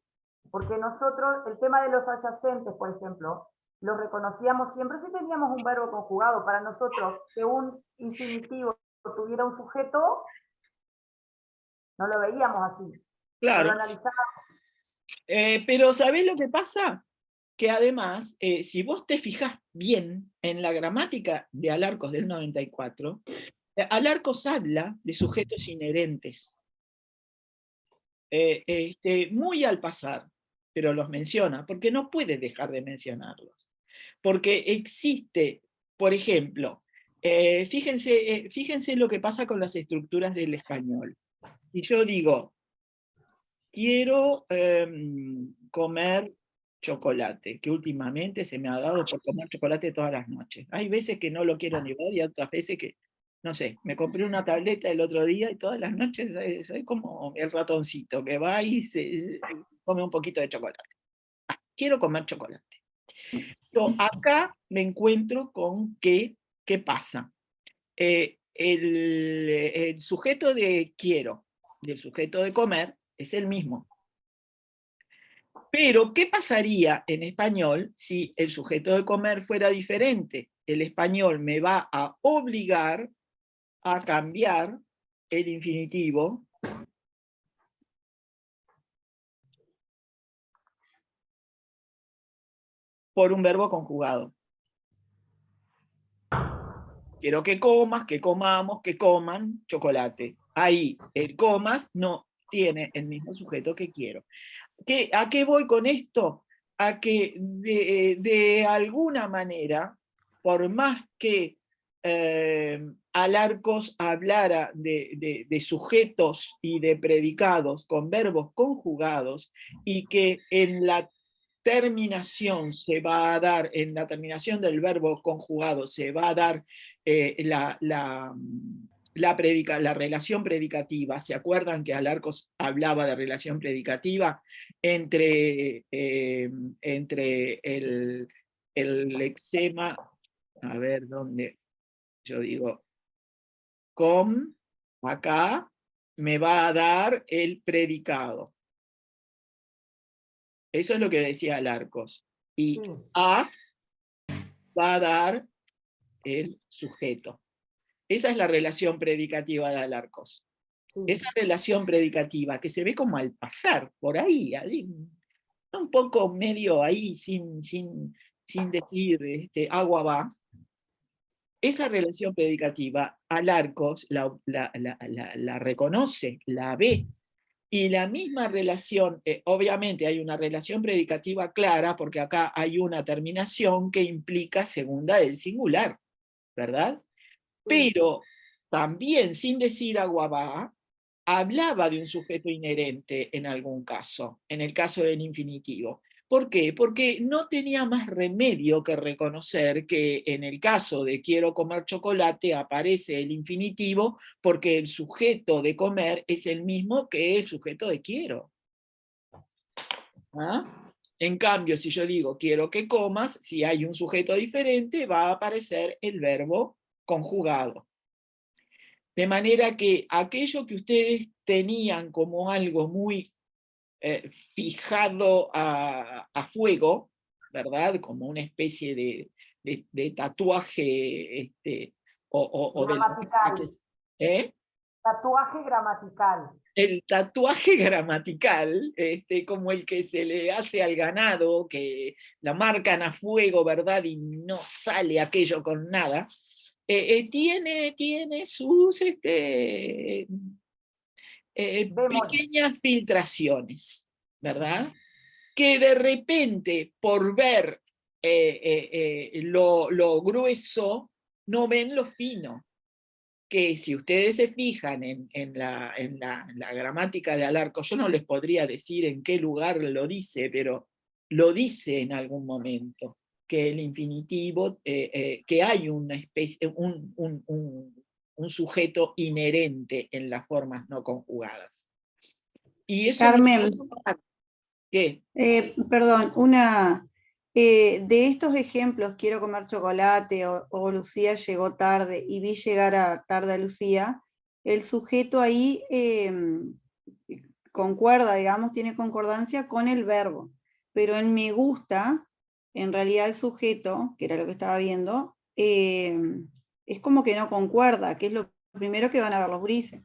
Porque nosotros, el tema de los adyacentes, por ejemplo, los reconocíamos siempre si teníamos un verbo conjugado. Para nosotros, que un infinitivo tuviera un sujeto, no lo veíamos así. Claro. No lo analizábamos. Pero ¿sabés lo que pasa? Que además, si vos te fijás bien en la gramática de Alarcos del 94, Alarcos habla de sujetos inherentes. Muy al pasar, pero los menciona, porque no puede dejar de mencionarlos. Porque existe, por ejemplo, fíjense lo que pasa con las estructuras del español. Y yo digo, quiero comer chocolate, que últimamente se me ha dado por comer chocolate todas las noches. Hay veces que no lo quiero ni ver y otras veces que, no sé, me compré una tableta el otro día y todas las noches soy como el ratoncito que va y se come un poquito de chocolate. Quiero comer chocolate. Yo acá me encuentro con que, ¿qué pasa? El sujeto de quiero y el sujeto de comer es el mismo. Pero, ¿qué pasaría en español si el sujeto de comer fuera diferente? el español me va a obligar a cambiar el infinitivo por un verbo conjugado. Quiero que comas, que comamos, que coman chocolate. Ahí el comas no tiene el mismo sujeto que quiero. ¿A qué voy con esto? A que de alguna manera, por más que Alarcos hablara de sujetos y de predicados con verbos conjugados, y que en la terminación se va a dar, en la terminación del verbo conjugado se va a dar la relación predicativa. ¿Se acuerdan que Alarcos hablaba de relación predicativa entre el lexema, a ver dónde, yo digo, com, acá me va a dar el predicado. Eso es lo que decía Alarcos. Y as va a dar el sujeto. Esa es la relación predicativa de Alarcos. Esa relación predicativa que se ve como al pasar, por ahí un poco medio ahí, sin decir agua va. Esa relación predicativa, Alarcos la reconoce, la ve. Y la misma relación, obviamente hay una relación predicativa clara, porque acá hay una terminación que implica segunda del singular, ¿verdad? Pero también, sin decir agua va, hablaba de un sujeto inherente en algún caso, en el caso del infinitivo. ¿Por qué? Porque no tenía más remedio que reconocer que en el caso de quiero comer chocolate aparece el infinitivo, porque el sujeto de comer es el mismo que el sujeto de quiero. ¿Ah? En cambio, si yo digo quiero que comas, si hay un sujeto diferente va a aparecer el verbo conjugado. De manera que aquello que ustedes tenían como algo muy fijado a fuego, ¿verdad? Como una especie de tatuaje gramatical. Tatuaje gramatical. El tatuaje gramatical, como el que se le hace al ganado, que la marcan a fuego, ¿verdad? Y no sale aquello con nada. Tiene sus pequeñas filtraciones, ¿verdad? Que de repente, por ver lo grueso, no ven lo fino. Que si ustedes se fijan en la gramática de Alarcos, yo no les podría decir en qué lugar lo dice, pero lo dice en algún momento, que el infinitivo, que hay una especie, un sujeto inherente en las formas no conjugadas. Y eso Carmen, ¿qué? Perdón, de estos ejemplos, quiero comer chocolate o Lucía llegó tarde y vi llegar tarde a Lucía, el sujeto ahí concuerda, digamos, tiene concordancia con el verbo, pero en me gusta, en realidad el sujeto, que era lo que estaba viendo, es como que no concuerda, que es lo primero que van a ver los grises.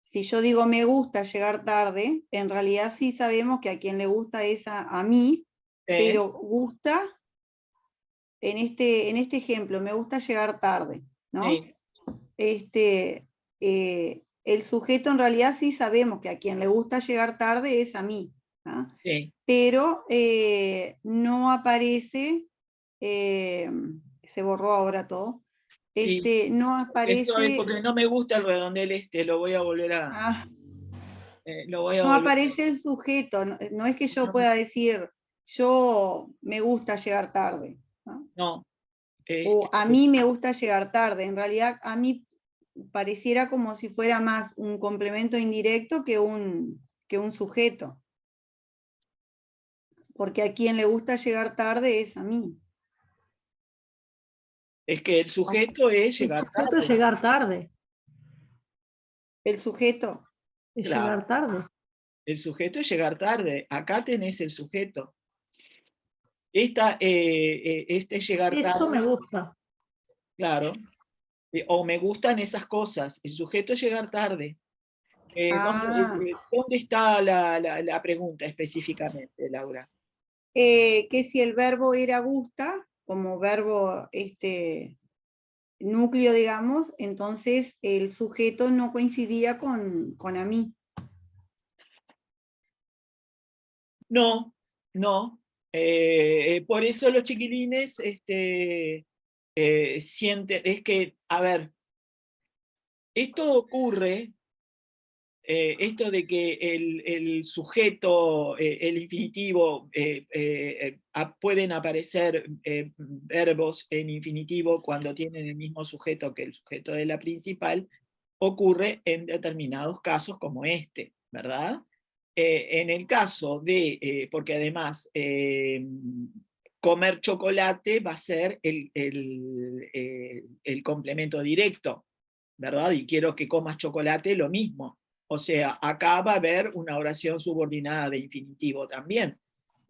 Si yo digo me gusta llegar tarde, en realidad sí sabemos que a quien le gusta es a mí, pero gusta, en este ejemplo, me gusta llegar tarde, ¿no? Sí. El sujeto en realidad sí sabemos que a quien le gusta llegar tarde es a mí, ¿no? Sí. Pero no aparece, se borró ahora todo, Sí. no aparece... Esto es porque no me gusta el redondel lo voy a volver a... no aparece el sujeto, no es que yo pueda decir, yo me gusta llegar tarde, ¿no? No. O a mí me gusta llegar tarde, en realidad a mí pareciera como si fuera más un complemento indirecto que un sujeto. Porque a quien le gusta llegar tarde es a mí. Es que el sujeto es llegar tarde. El sujeto es llegar tarde. El sujeto es Claro. llegar tarde. El sujeto es llegar tarde. Acá tenés el sujeto. Este llegar tarde. Eso me gusta. claro. O me gustan esas cosas. El sujeto es llegar tarde. ¿Dónde está la pregunta específicamente, Laura? Que si el verbo era gusta, como verbo núcleo, digamos, entonces el sujeto no coincidía con a mí. No, no. Por eso los chiquilines sienten, es que, a ver, esto ocurre, esto de que el sujeto, el infinitivo, pueden aparecer verbos en infinitivo cuando tienen el mismo sujeto que el sujeto de la principal, ocurre en determinados casos como este, ¿verdad? En el caso de, porque además comer chocolate va a ser el complemento directo, ¿verdad? Y quiero que comas chocolate, lo mismo. O sea, acá va a haber una oración subordinada de infinitivo también,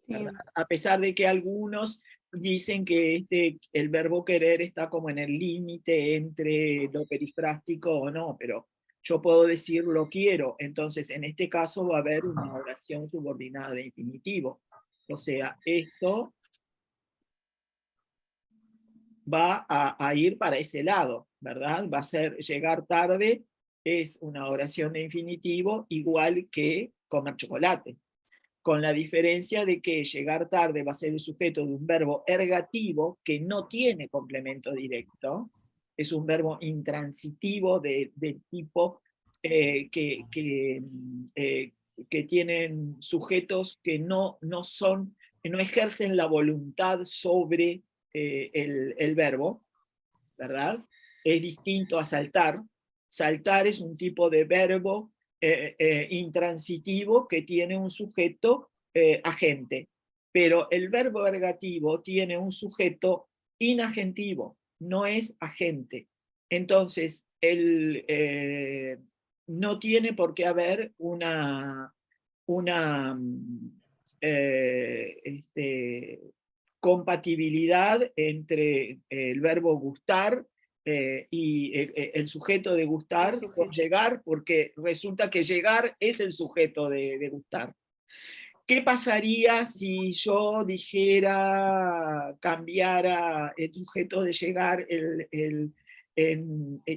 ¿verdad? Sí. A pesar de que algunos dicen que el verbo querer está como en el límite entre lo perifrástico o no, pero yo puedo decir lo quiero, entonces en este caso va a haber una oración subordinada de infinitivo. O sea, esto va a ir para ese lado, ¿verdad? Va a ser llegar tarde, es una oración de infinitivo igual que comer chocolate, con la diferencia de que llegar tarde va a ser el sujeto de un verbo ergativo que no tiene complemento directo, es un verbo intransitivo de tipo que tienen sujetos que no ejercen la voluntad sobre el verbo, ¿verdad? Es distinto a saltar. Saltar es un tipo de verbo intransitivo que tiene un sujeto agente, pero el verbo ergativo tiene un sujeto inagentivo, no es agente. Entonces, no tiene por qué haber una compatibilidad entre el verbo gustar y el sujeto de gustar con llegar, porque resulta que llegar es el sujeto de gustar. ¿Qué pasaría si yo dijera, cambiara el sujeto de llegar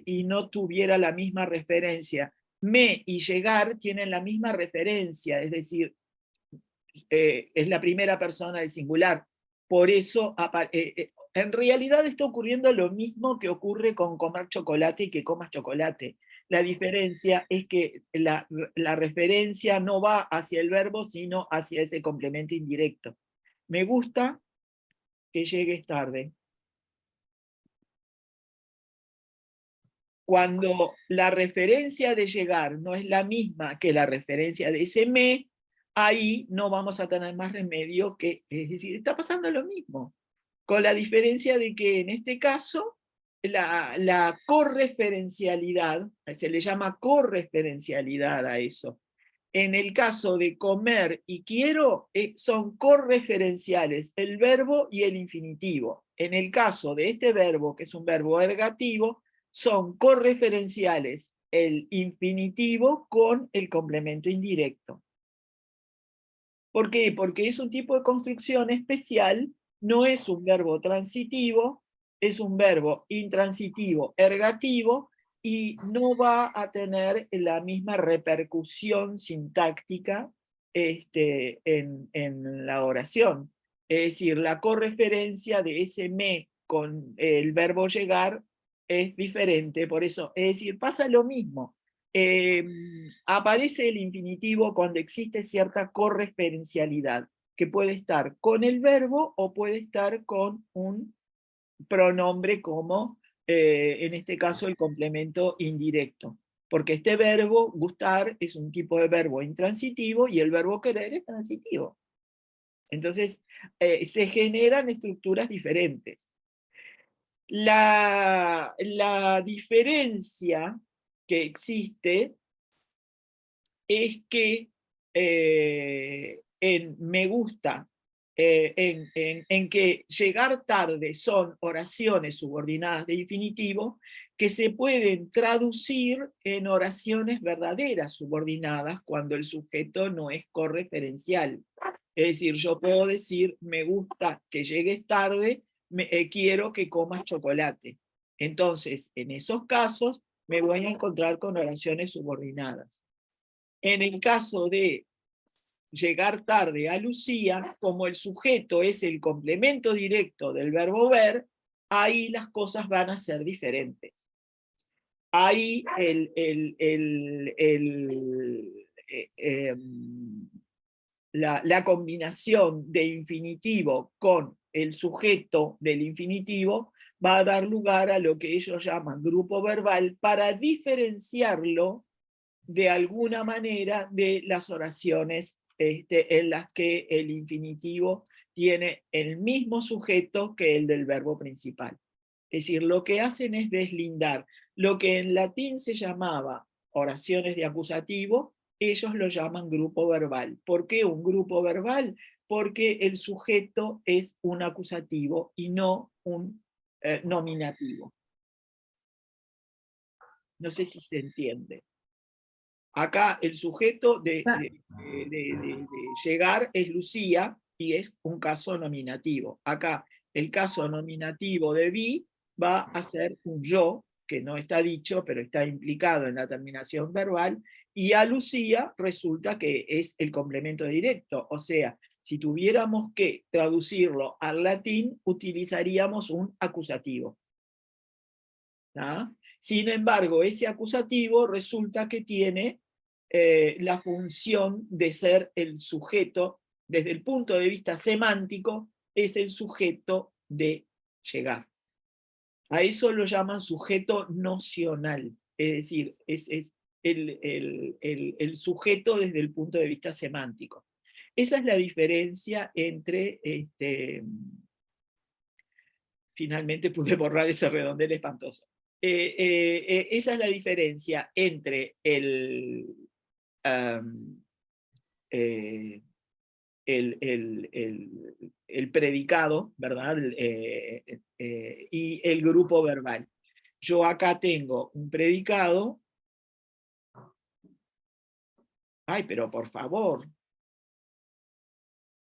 y no tuviera la misma referencia? Me y llegar tienen la misma referencia, es decir, es la primera persona del singular. Por eso, en realidad está ocurriendo lo mismo que ocurre con comer chocolate y que comas chocolate. La diferencia es que la referencia no va hacia el verbo, sino hacia ese complemento indirecto. Me gusta que llegues tarde. Cuando la referencia de llegar no es la misma que la referencia de ese me, ahí no vamos a tener más remedio que, es decir, está pasando lo mismo, con la diferencia de que en este caso la correferencialidad, se le llama correferencialidad a eso. En el caso de comer y quiero, son correferenciales el verbo y el infinitivo. En el caso de este verbo, que es un verbo ergativo, son correferenciales el infinitivo con el complemento indirecto. ¿Por qué? Porque es un tipo de construcción especial, no es un verbo transitivo, es un verbo intransitivo ergativo y no va a tener la misma repercusión sintáctica en la oración. Es decir, la correferencia de ese me con el verbo llegar es diferente, por eso, es decir, pasa lo mismo. Aparece el infinitivo cuando existe cierta correferencialidad, que puede estar con el verbo o puede estar con un pronombre como, en este caso, el complemento indirecto. Porque este verbo, gustar, es un tipo de verbo intransitivo y el verbo querer es transitivo. Entonces, se generan estructuras diferentes. La diferencia que existe es que en me gusta en que llegar tarde son oraciones subordinadas de infinitivo que se pueden traducir en oraciones verdaderas subordinadas cuando el sujeto no es correferencial. Es decir, yo puedo decir, me gusta que llegues tarde, quiero que comas chocolate. Entonces, en esos casos, me voy a encontrar con oraciones subordinadas. En el caso de llegar tarde a Lucía, como el sujeto es el complemento directo del verbo ver, ahí las cosas van a ser diferentes. Ahí la combinación de infinitivo con el sujeto del infinitivo va a dar lugar a lo que ellos llaman grupo verbal para diferenciarlo de alguna manera de las oraciones en las que el infinitivo tiene el mismo sujeto que el del verbo principal. Es decir, lo que hacen es deslindar lo que en latín se llamaba oraciones de acusativo, ellos lo llaman grupo verbal. ¿Por qué un grupo verbal? Porque el sujeto es un acusativo y no un nominativo. No sé si se entiende. Acá el sujeto de llegar es Lucía y es un caso nominativo. Acá el caso nominativo de vi va a ser un yo, que no está dicho, pero está implicado en la terminación verbal, y a Lucía resulta que es el complemento directo. O sea, si tuviéramos que traducirlo al latín, utilizaríamos un acusativo. ¿Ah? Sin embargo, ese acusativo resulta que tiene la función de ser el sujeto, desde el punto de vista semántico, es el sujeto de llegar. A eso lo llaman sujeto nocional, es decir, es el sujeto desde el punto de vista semántico. Esa es la diferencia entre, finalmente pude borrar ese redondel espantoso. Esa es la diferencia entre el predicado, ¿verdad? Y el grupo verbal. Yo acá tengo un predicado. Ay, pero por favor.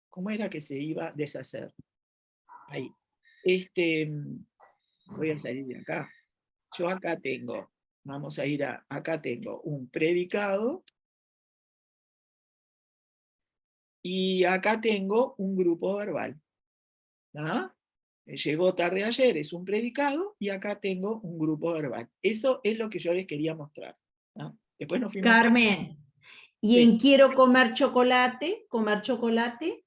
¿Cómo era que se iba a deshacer? Ahí. Voy a salir de acá. Yo acá tengo, vamos a ir a, acá tengo un predicado. Y acá tengo un grupo verbal. ¿Ah? Llegó tarde ayer, es un predicado, y acá tengo un grupo verbal. Eso es lo que yo les quería mostrar. ¿Ah? Después nos fuimos... Carmen, ¿y Sí. en quiero comer chocolate? ¿Comer chocolate?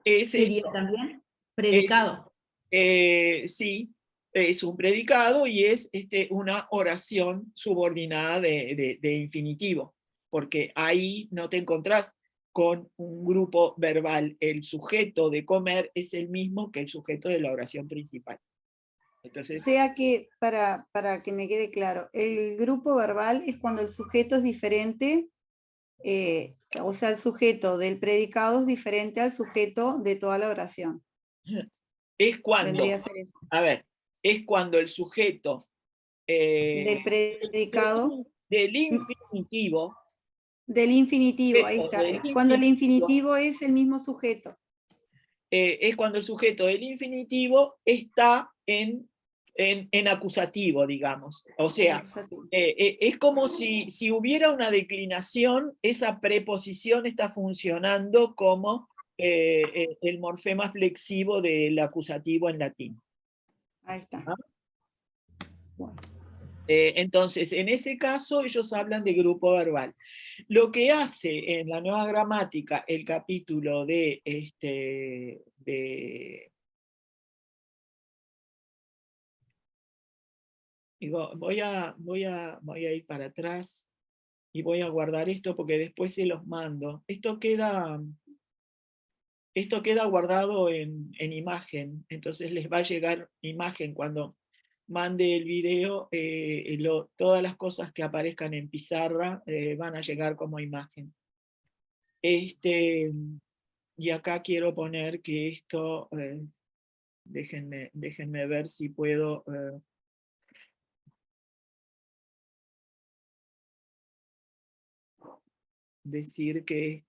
¿Sería también predicado? Sí, es un predicado y es una oración subordinada de infinitivo, porque ahí no te encontrás con un grupo verbal. El sujeto de comer es el mismo que el sujeto de la oración principal. Entonces, O sea que, para que me quede claro, el grupo verbal es cuando el sujeto es diferente, o sea, el sujeto del predicado es diferente al sujeto de toda la oración. es cuando, Vendría a ser eso. a ver, es cuando el sujeto Del predicado. del infinitivo. Del infinitivo, ahí está. Cuando el infinitivo es el mismo sujeto. Es cuando el sujeto del infinitivo está en acusativo, digamos. O sea, es como si hubiera una declinación, esa preposición está funcionando como el morfema flexivo del acusativo en latín. Ahí está. ¿Ah? Bueno. Entonces, en ese caso, ellos hablan de grupo verbal. Lo que hace en la Nueva Gramática el capítulo de digo, voy a ir para atrás y voy a guardar esto porque después se los mando. Esto queda guardado en imagen, entonces les va a llegar imagen cuando mande el video, todas las cosas que aparezcan en pizarra van a llegar como imagen. Y acá quiero poner que esto, déjenme ver si puedo... decir que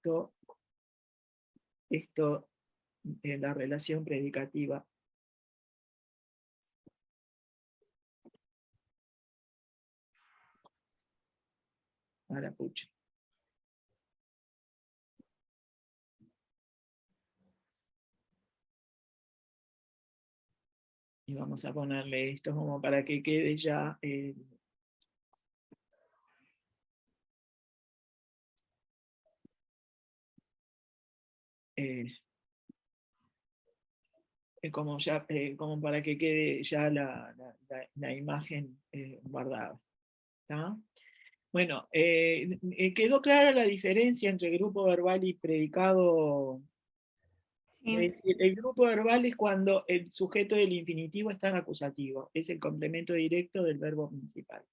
esto en la relación predicativa a la pucha. Y vamos a ponerle esto como para que quede ya como para que quede ya la imagen guardada. ¿Tá? Bueno, ¿quedó clara la diferencia entre grupo verbal y predicado? Sí. Es decir, el grupo verbal es cuando el sujeto del infinitivo está en acusativo, es el complemento directo del verbo principal.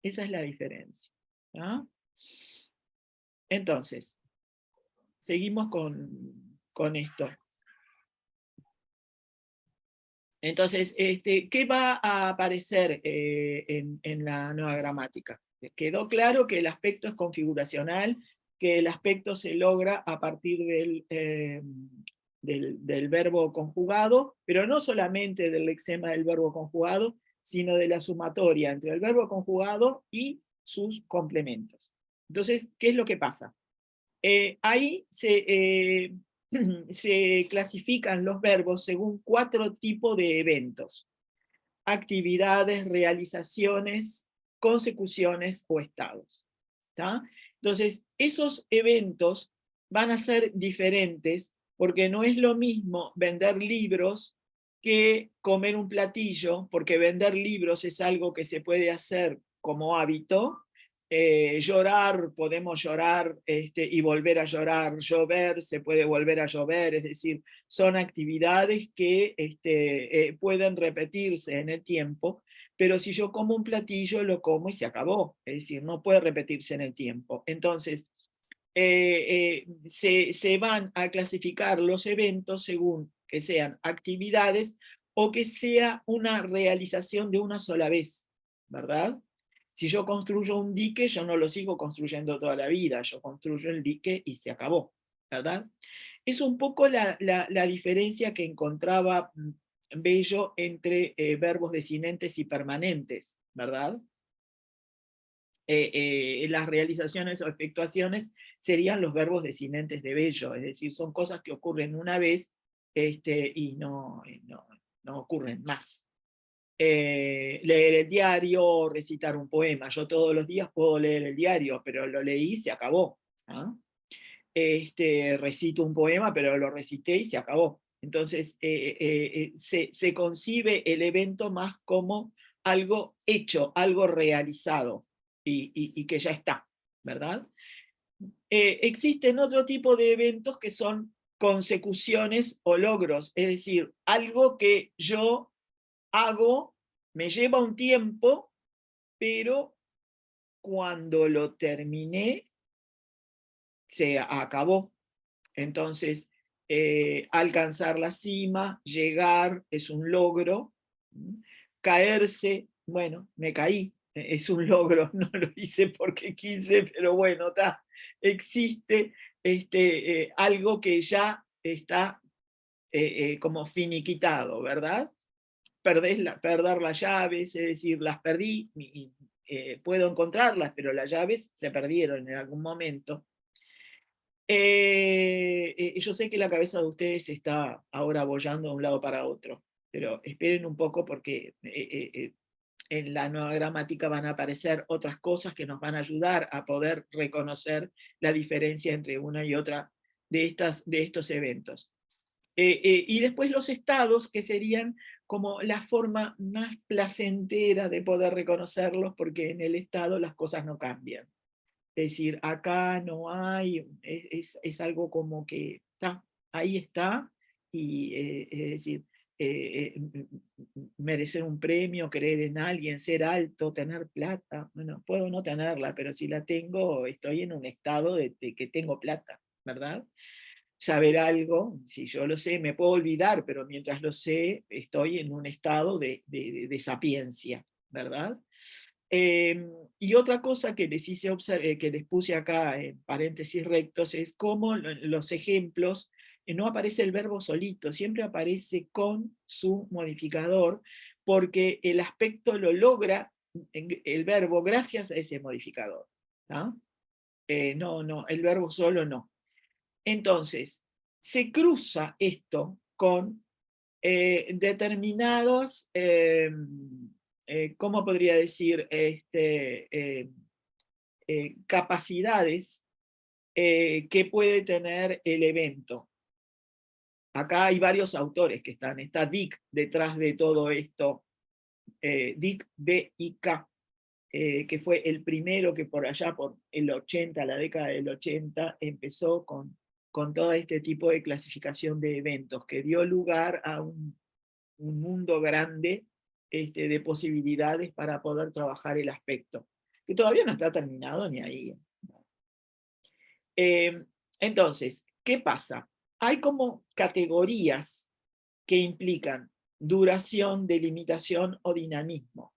Esa es la diferencia. ¿Tá? Entonces, seguimos con esto. Entonces, ¿qué va a aparecer en la nueva gramática? Quedó claro que el aspecto es configuracional, que el aspecto se logra a partir del verbo conjugado, pero no solamente del lexema del verbo conjugado, sino de la sumatoria entre el verbo conjugado y sus complementos. Entonces, ¿qué es lo que pasa? Ahí se clasifican los verbos según 4 tipos de eventos: actividades, realizaciones, consecuciones o estados. ¿Tá? Entonces, esos eventos van a ser diferentes porque no es lo mismo vender libros que comer un platillo, porque vender libros es algo que se puede hacer como hábito. Llorar, podemos llorar y volver a llorar, llover, se puede volver a llover, es decir, son actividades que pueden repetirse en el tiempo, pero si yo como un platillo, lo como y se acabó, es decir, no puede repetirse en el tiempo. Entonces, se van a clasificar los eventos según que sean actividades o que sea una realización de una sola vez, ¿verdad? Si yo construyo un dique, yo no lo sigo construyendo toda la vida, yo construyo el dique y se acabó, ¿verdad? Es un poco la diferencia que encontraba Bello entre verbos desinentes y permanentes, ¿verdad? Las realizaciones o efectuaciones serían los verbos desinentes de Bello, es decir, son cosas que ocurren una vez y no ocurren más. Leer el diario, recitar un poema. Yo todos los días puedo leer el diario, pero lo leí y se acabó. ¿Ah? Recito un poema, pero lo recité y se acabó. Entonces, se concibe el evento más como algo hecho, algo realizado, y que ya está, ¿verdad? Existen otro tipo de eventos que son consecuciones o logros, es decir, algo que yo hago, me lleva un tiempo, pero cuando lo terminé, se acabó. Entonces, alcanzar la cima, llegar, es un logro. Caerse, bueno, me caí, es un logro, no lo hice porque quise, pero bueno, está. Existe algo que ya está como finiquitado, ¿verdad? Perder las llaves, es decir, las perdí, puedo encontrarlas, pero las llaves se perdieron en algún momento. Yo sé que la cabeza de ustedes está ahora bollando de un lado para otro, pero esperen un poco porque en la nueva gramática van a aparecer otras cosas que nos van a ayudar a poder reconocer la diferencia entre una y otra de estos eventos. Y después los estados, que serían como la forma más placentera de poder reconocerlos, porque en el estado las cosas no cambian. Es decir, acá no hay, es algo como que está, ahí está, y es decir, merecer un premio, creer en alguien, ser alto, tener plata. Bueno, puedo no tenerla, pero si la tengo, estoy en un estado de que tengo plata, ¿verdad? saber algo, si yo lo sé, me puedo olvidar, pero mientras lo sé, estoy en un estado de sapiencia, ¿verdad? Y otra cosa que les que les puse acá en paréntesis rectos es cómo los ejemplos no aparece el verbo solito, siempre aparece con su modificador, porque el aspecto lo logra el verbo gracias a ese modificador. ¿No? No, el verbo solo no. Entonces, se cruza esto con determinados, ¿cómo podría decir? Capacidades que puede tener el evento. Acá hay varios autores que están. Está Dick detrás de todo esto. Dick D.I.K., que fue el primero que por allá, por el 80, la década del 80, empezó con todo este tipo de clasificación de eventos, que dio lugar a un mundo grande de posibilidades para poder trabajar el aspecto, que todavía no está terminado ni ahí. Entonces, ¿qué pasa? Hay como categorías que implican duración, delimitación o dinamismo.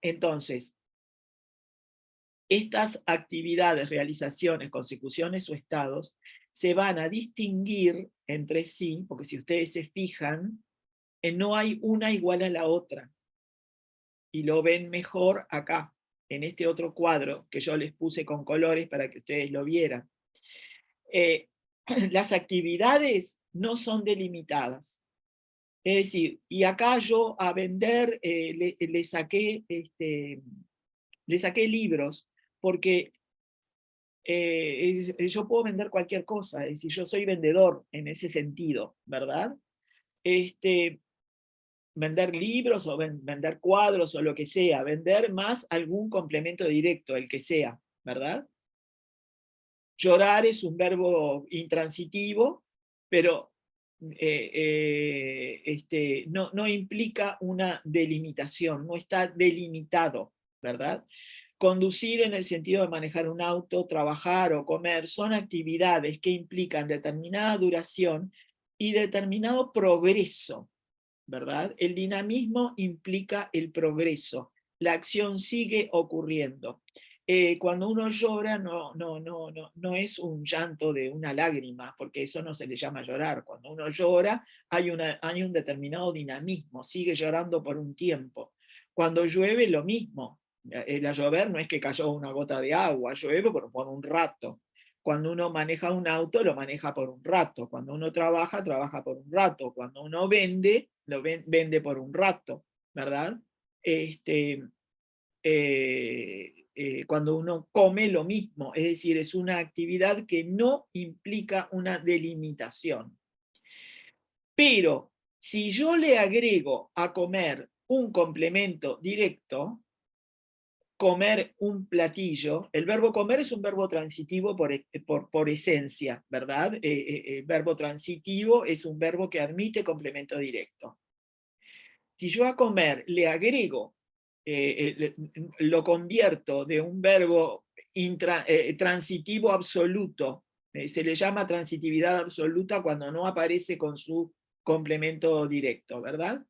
Entonces, estas actividades, realizaciones, consecuciones o estados se van a distinguir entre sí, porque si ustedes se fijan, no hay una igual a la otra. Y lo ven mejor acá, en este otro cuadro que yo les puse con colores para que ustedes lo vieran. Las actividades no son delimitadas. Es decir, y acá yo a vender le saqué libros, porque yo puedo vender cualquier cosa, es decir, yo soy vendedor en ese sentido, ¿verdad? Vender libros o vender cuadros o lo que sea, vender más algún complemento directo, el que sea, ¿verdad? Llorar es un verbo intransitivo, pero no implica una delimitación, no está delimitado, ¿verdad? Conducir en el sentido de manejar un auto, trabajar o comer, son actividades que implican determinada duración y determinado progreso, ¿verdad? El dinamismo implica el progreso, la acción sigue ocurriendo. Cuando uno llora no es un llanto de una lágrima, porque eso no se le llama llorar. Cuando uno llora hay un determinado dinamismo, sigue llorando por un tiempo. Cuando llueve lo mismo, el llover no es que cayó una gota de agua, llueve por un rato. Cuando uno maneja un auto, lo maneja por un rato. Cuando uno trabaja, trabaja por un rato. Cuando uno vende, vende por un rato, ¿verdad? Cuando uno come, lo mismo. Es decir, es una actividad que no implica una delimitación. Pero si yo le agrego a comer un complemento directo, comer un platillo, el verbo comer es un verbo transitivo por esencia, ¿verdad? El verbo transitivo es un verbo que admite complemento directo. Si yo a comer le agrego, lo convierto de un verbo transitivo absoluto, se le llama transitividad absoluta cuando no aparece con su complemento directo, ¿verdad?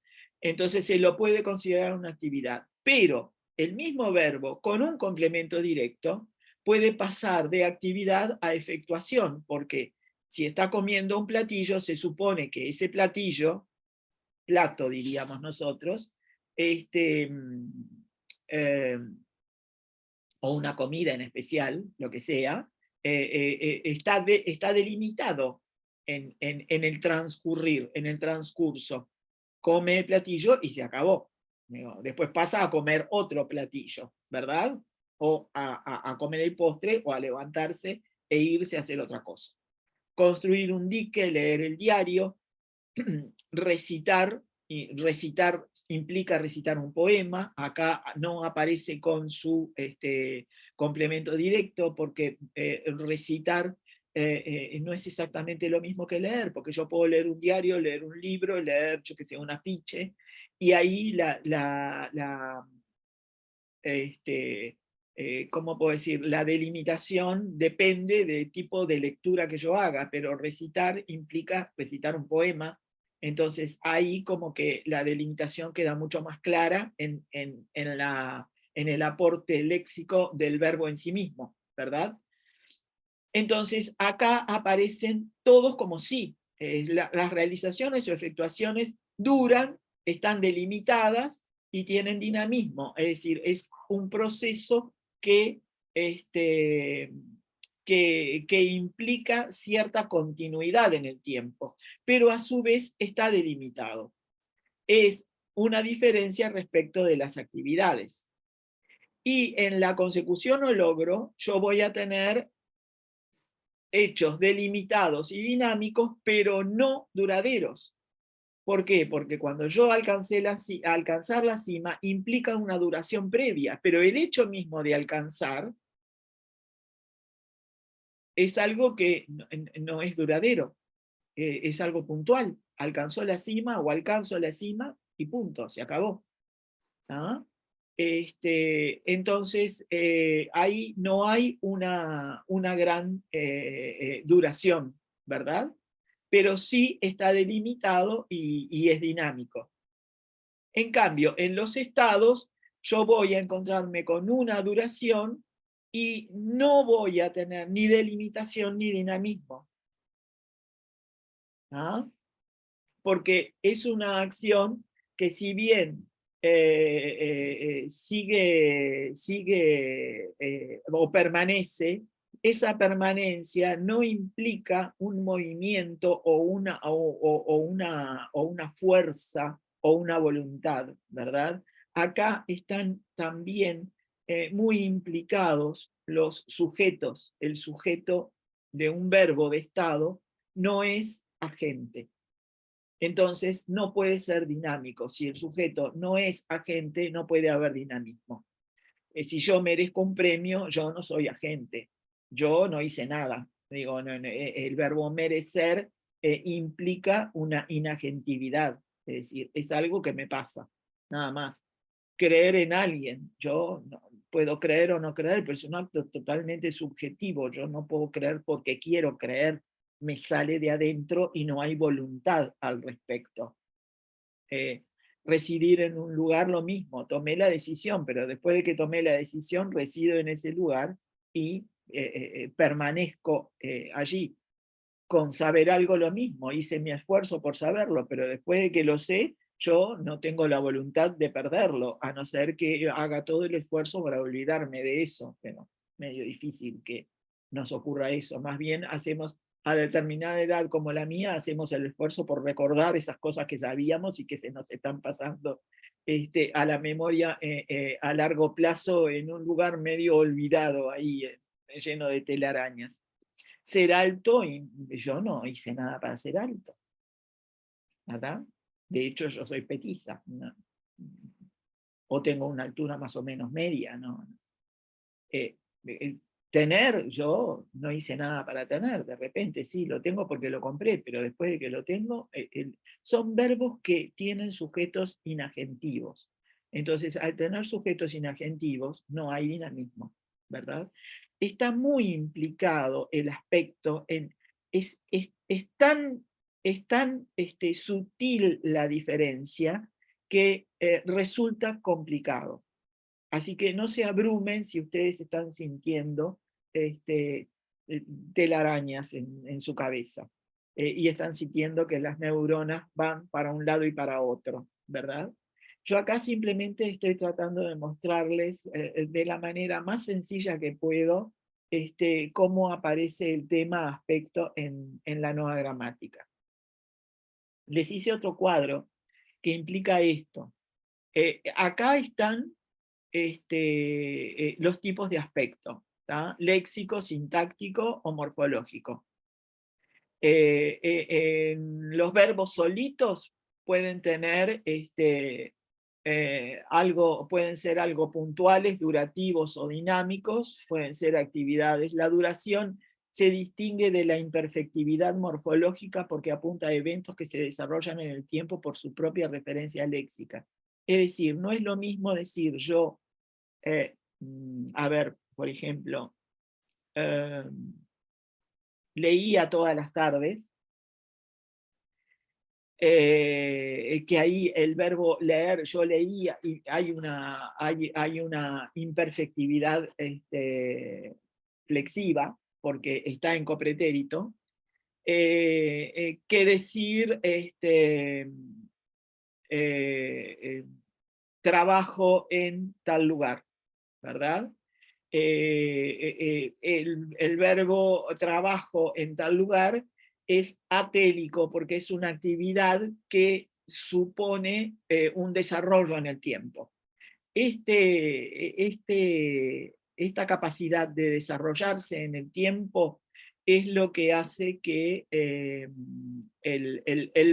Entonces se lo puede considerar una actividad, pero el mismo verbo con un complemento directo puede pasar de actividad a efectuación, porque si está comiendo un platillo, se supone que ese platillo, plato diríamos nosotros, o una comida en especial, lo que sea, está delimitado en el transcurrir, en el transcurso. Come el platillo y se acabó. Después pasa a comer otro platillo, ¿verdad? O a comer el postre, o a levantarse e irse a hacer otra cosa. Construir un dique, leer el diario, recitar, y recitar implica recitar un poema. Acá no aparece con su complemento directo, porque recitar no es exactamente lo mismo que leer, porque yo puedo leer un diario, leer un libro, leer, yo que sé, un afiche, y ahí ¿cómo puedo decir? La delimitación depende del tipo de lectura que yo haga, pero recitar implica recitar un poema, entonces ahí como que la delimitación queda mucho más clara en el aporte léxico del verbo en sí mismo, ¿verdad? Entonces acá aparecen todos como sí, las realizaciones o efectuaciones duran, están delimitadas y tienen dinamismo, es decir, es un proceso que implica cierta continuidad en el tiempo, pero a su vez está delimitado. Es una diferencia respecto de las actividades. Y en la consecución o logro, yo voy a tener hechos delimitados y dinámicos, pero no duraderos. ¿Por qué? Porque cuando yo alcanzar la cima implica una duración previa, pero el hecho mismo de alcanzar es algo que no es duradero, es algo puntual. Alcanzó la cima o alcanzo la cima y punto, se acabó. ¿Ah? Entonces, ahí no hay una gran duración, ¿verdad? Pero sí está delimitado y es dinámico. En cambio, en los estados, yo voy a encontrarme con una duración y no voy a tener ni delimitación ni dinamismo. ¿Ah? Porque es una acción que si bien sigue o permanece, esa permanencia no implica un movimiento o una fuerza o una voluntad, ¿verdad? Acá están también muy implicados los sujetos. El sujeto de un verbo de estado no es agente. Entonces no puede ser dinámico. Si el sujeto no es agente, no puede haber dinamismo. Si yo merezco un premio, yo no soy agente. Yo no hice nada. Digo, el verbo merecer implica una inagentividad. Es decir, es algo que me pasa, nada más. Creer en alguien, yo no, puedo creer o no creer, pero es un acto totalmente subjetivo. Yo no puedo creer porque quiero creer, me sale de adentro y no hay voluntad al respecto. Residir en un lugar, lo mismo, tomé la decisión, pero después de que tomé la decisión, resido en ese lugar y permanezco allí. Con saber algo lo mismo, hice mi esfuerzo por saberlo, pero después de que lo sé, yo no tengo la voluntad de perderlo, a no ser que haga todo el esfuerzo para olvidarme de eso, pero medio difícil que nos ocurra eso. Más bien hacemos, a determinada edad como la mía, hacemos el esfuerzo por recordar esas cosas que sabíamos y que se nos están pasando a la memoria a largo plazo en un lugar medio olvidado, ahí lleno de telarañas. Ser alto, y yo no hice nada para ser alto, ¿verdad? De hecho, yo soy petiza, ¿no? O tengo una altura más o menos media, ¿no? Tener, yo no hice nada para tener, de repente sí, lo tengo porque lo compré, pero después de que lo tengo, son verbos que tienen sujetos inagentivos. Entonces, al tener sujetos inagentivos, no hay dinamismo, ¿verdad? Está muy implicado el aspecto, es tan sutil la diferencia que resulta complicado. Así que no se abrumen si ustedes están sintiendo telarañas en su cabeza y están sintiendo que las neuronas van para un lado y para otro, ¿verdad? Yo acá simplemente estoy tratando de mostrarles de la manera más sencilla que puedo cómo aparece el tema aspecto en la nueva gramática. Les hice otro cuadro que implica esto. Acá están los tipos de aspecto, ¿tá? Léxico, sintáctico o morfológico. Los verbos solitos pueden tener pueden ser algo puntuales, durativos o dinámicos, pueden ser actividades. La duración se distingue de la imperfectividad morfológica porque apunta a eventos que se desarrollan en el tiempo por su propia referencia léxica. Es decir, no es lo mismo decir yo, a ver, por ejemplo, leía todas las tardes, que ahí el verbo leer, yo leía, y hay una imperfectividad flexiva, porque está en copretérito, que decir trabajo en tal lugar, ¿verdad? El verbo trabajo en tal lugar es atélico porque es una actividad que supone un desarrollo en el tiempo. Esta capacidad de desarrollarse en el tiempo es lo que hace que el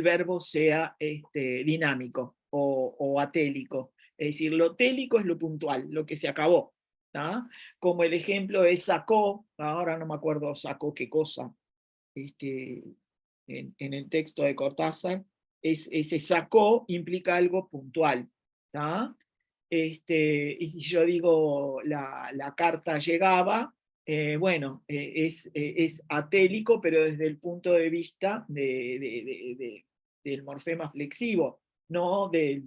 verbo sea dinámico o atélico. Es decir, lo télico es lo puntual, lo que se acabó. ¿tá? Como el ejemplo es sacó, ahora no me acuerdo sacó qué cosa, en el texto de Cortázar, ese sacó implica algo puntual. ¿tá? Y si yo digo la carta llegaba, bueno, es atélico, pero desde el punto de vista del morfema flexivo, no de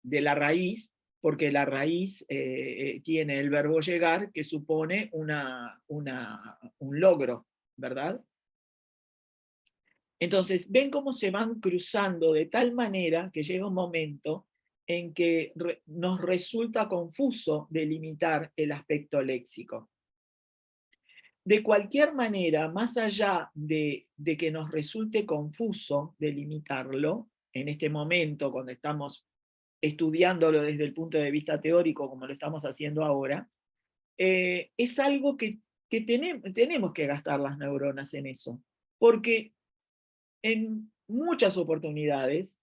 la raíz, porque la raíz tiene el verbo llegar, que supone un logro, ¿verdad? Entonces, ven cómo se van cruzando de tal manera que llega un momento en que nos resulta confuso delimitar el aspecto léxico. De cualquier manera, más allá de que nos resulte confuso delimitarlo, en este momento, cuando estamos estudiándolo desde el punto de vista teórico, como lo estamos haciendo ahora, es algo que tenemos que gastar las neuronas en eso, porque en muchas oportunidades,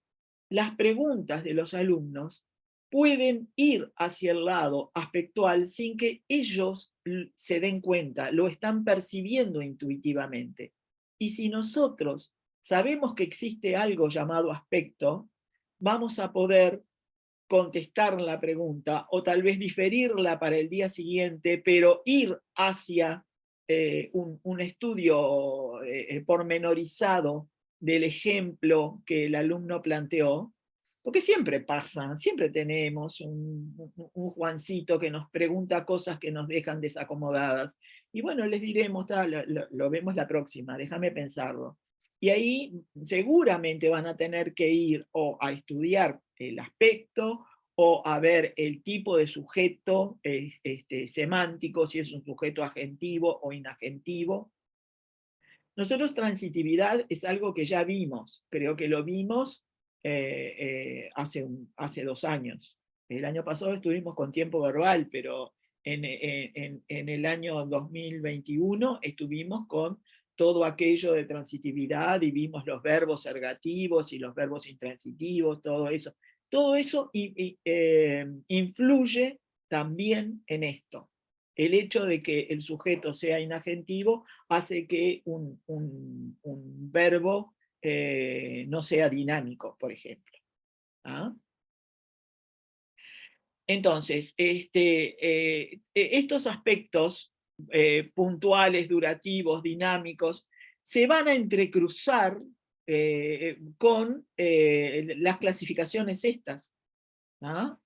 las preguntas de los alumnos pueden ir hacia el lado aspectual sin que ellos se den cuenta, lo están percibiendo intuitivamente. Y si nosotros sabemos que existe algo llamado aspecto, vamos a poder contestar la pregunta o tal vez diferirla para el día siguiente, pero ir hacia un estudio pormenorizado del ejemplo que el alumno planteó, porque siempre pasa, siempre tenemos un Juancito que nos pregunta cosas que nos dejan desacomodadas, y bueno, les diremos, lo vemos la próxima, déjame pensarlo. Y ahí seguramente van a tener que ir o a estudiar el aspecto, o a ver el tipo de sujeto semántico, si es un sujeto agentivo o inagentivo. Nosotros transitividad es algo que ya vimos, creo que lo vimos hace 2 años. El año pasado estuvimos con tiempo verbal, pero en el año 2021 estuvimos con todo aquello de transitividad y vimos los verbos ergativos y los verbos intransitivos, todo eso. Todo eso influye también en esto. El hecho de que el sujeto sea inagentivo hace que un verbo no sea dinámico, por ejemplo. ¿Ah? Entonces, estos aspectos puntuales, durativos, dinámicos, se van a entrecruzar con las clasificaciones estas. ¿ah?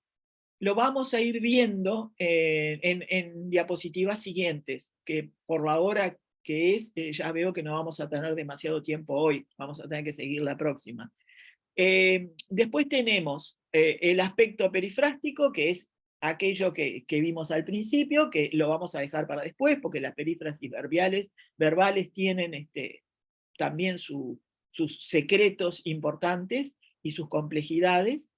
Lo vamos a ir viendo en diapositivas siguientes, que por la hora que es, ya veo que no vamos a tener demasiado tiempo hoy, vamos a tener que seguir la próxima. Después tenemos el aspecto perifrástico, que es aquello que vimos al principio, que lo vamos a dejar para después, porque las perífrasis verbales tienen también sus secretos importantes y sus complejidades.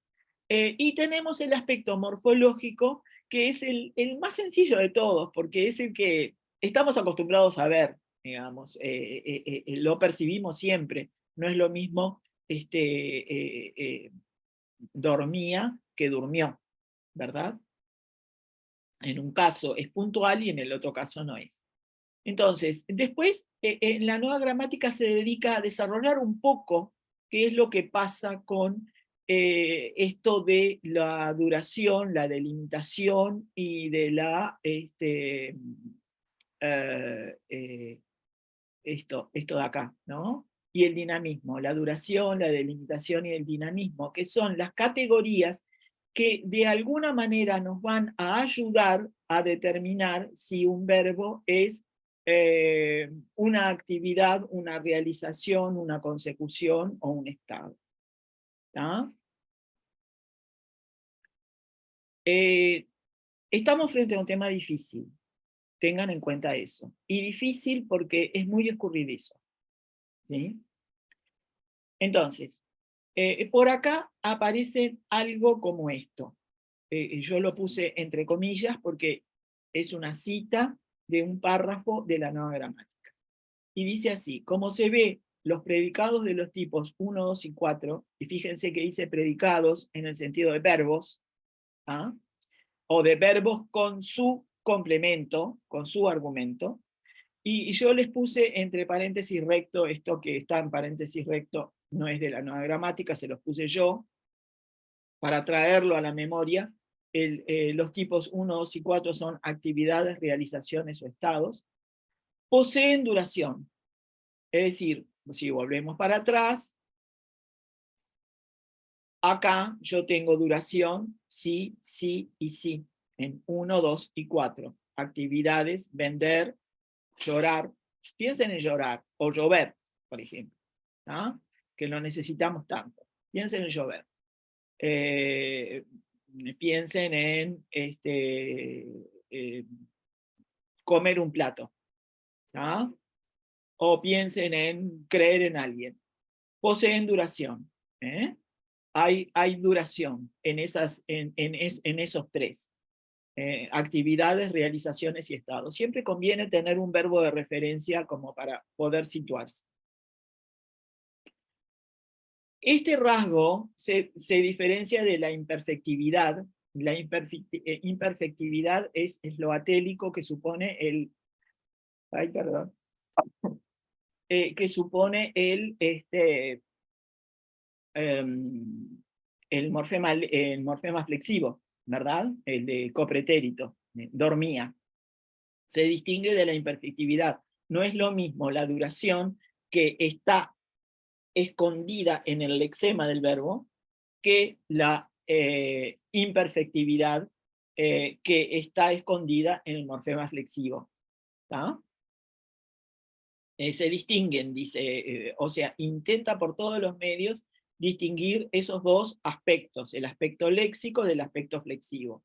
Y tenemos el aspecto morfológico, que es el más sencillo de todos, porque es el que estamos acostumbrados a ver, digamos, lo percibimos siempre, no es lo mismo dormía que durmió, ¿verdad? En un caso es puntual y en el otro caso no es. Entonces, después, en la nueva gramática se dedica a desarrollar un poco qué es lo que pasa con esto de la duración, la delimitación y de la esto de acá, ¿no? Y el dinamismo, la duración, la delimitación y el dinamismo, que son las categorías que de alguna manera nos van a ayudar a determinar si un verbo es una actividad, una realización, una consecución o un estado. ¿Tá? Estamos frente a un tema difícil, tengan en cuenta eso. Y difícil porque es muy escurridizo. ¿Sí? Entonces, por acá aparece algo como esto. Yo lo puse entre comillas porque es una cita de un párrafo de la Nueva Gramática. Y dice así: como se ve, los predicados de los tipos 1, 2 y 4, y fíjense que dice predicados en el sentido de verbos, ¿ah? O de verbos con su complemento, con su argumento, y yo les puse entre paréntesis recto, esto que está en paréntesis recto no es de la Nueva Gramática, se los puse yo, para traerlo a la memoria. Los tipos 1, 2 y 4 son actividades, realizaciones o estados. Poseen duración, es decir, si volvemos para atrás, acá yo tengo duración, sí, sí y sí, en 1, 2 y 4. Actividades, vender, llorar. Piensen en llorar, o llover, por ejemplo, ¿no? Que lo necesitamos tanto. Piensen en llover. Piensen en comer un plato, ¿no? O piensen en creer en alguien. Poseen duración. Hay duración en esos tres. Actividades, realizaciones y estados. Siempre conviene tener un verbo de referencia como para poder situarse. Este rasgo se diferencia de la imperfectividad. La imperfectividad es lo atélico que supone que supone el morfema flexivo, ¿verdad? El de copretérito, dormía. Se distingue de la imperfectividad. No es lo mismo la duración que está escondida en el lexema del verbo que la imperfectividad que está escondida en el morfema flexivo. ¿Tá? Se distinguen, dice, o sea, intenta por todos los medios distinguir esos dos aspectos, el aspecto léxico del aspecto flexivo.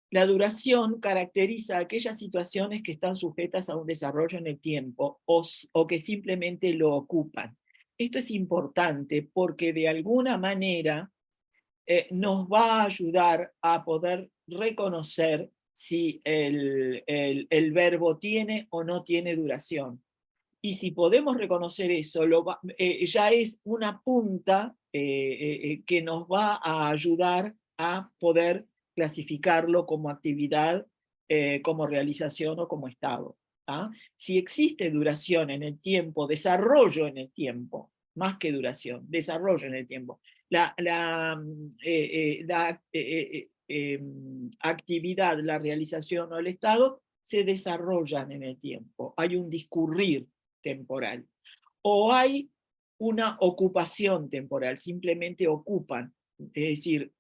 La duración caracteriza aquellas situaciones que están sujetas a un desarrollo en el tiempo o que simplemente lo ocupan. Esto es importante porque de alguna manera nos va a ayudar a poder reconocer si el verbo tiene o no tiene duración. Y si podemos reconocer eso, ya es una punta que nos va a ayudar a poder clasificarlo como actividad, como realización o como estado. ¿Ah? Si existe duración en el tiempo, desarrollo en el tiempo, más que duración, desarrollo en el tiempo. La actividad, la realización o el estado se desarrollan en el tiempo. Hay un discurrir temporal. O hay una ocupación temporal, simplemente ocupan. Es decir,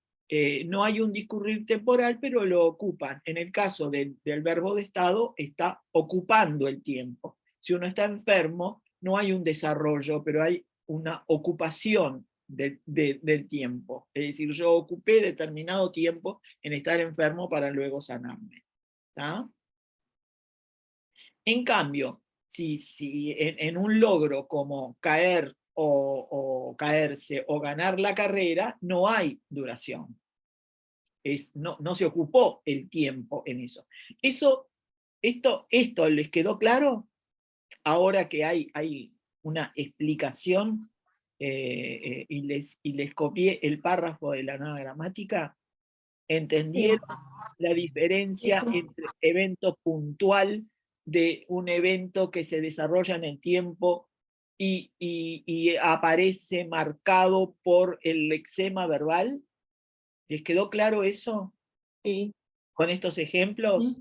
no hay un discurrir temporal, pero lo ocupan. En el caso del verbo de estado, está ocupando el tiempo. Si uno está enfermo, no hay un desarrollo, pero hay una ocupación del tiempo. Es decir, yo ocupé determinado tiempo en estar enfermo para luego sanarme. ¿Tá? En cambio, si en un logro como caer o caerse o ganar la carrera, no hay duración. No se ocupó el tiempo en eso. ¿Esto les quedó claro? Ahora que hay una explicación y les copié el párrafo de la Nueva Gramática, ¿entendieron la diferencia entre evento puntual de un evento que se desarrolla en el tiempo y aparece marcado por el lexema verbal. ¿Les quedó claro eso? Sí. Con estos ejemplos.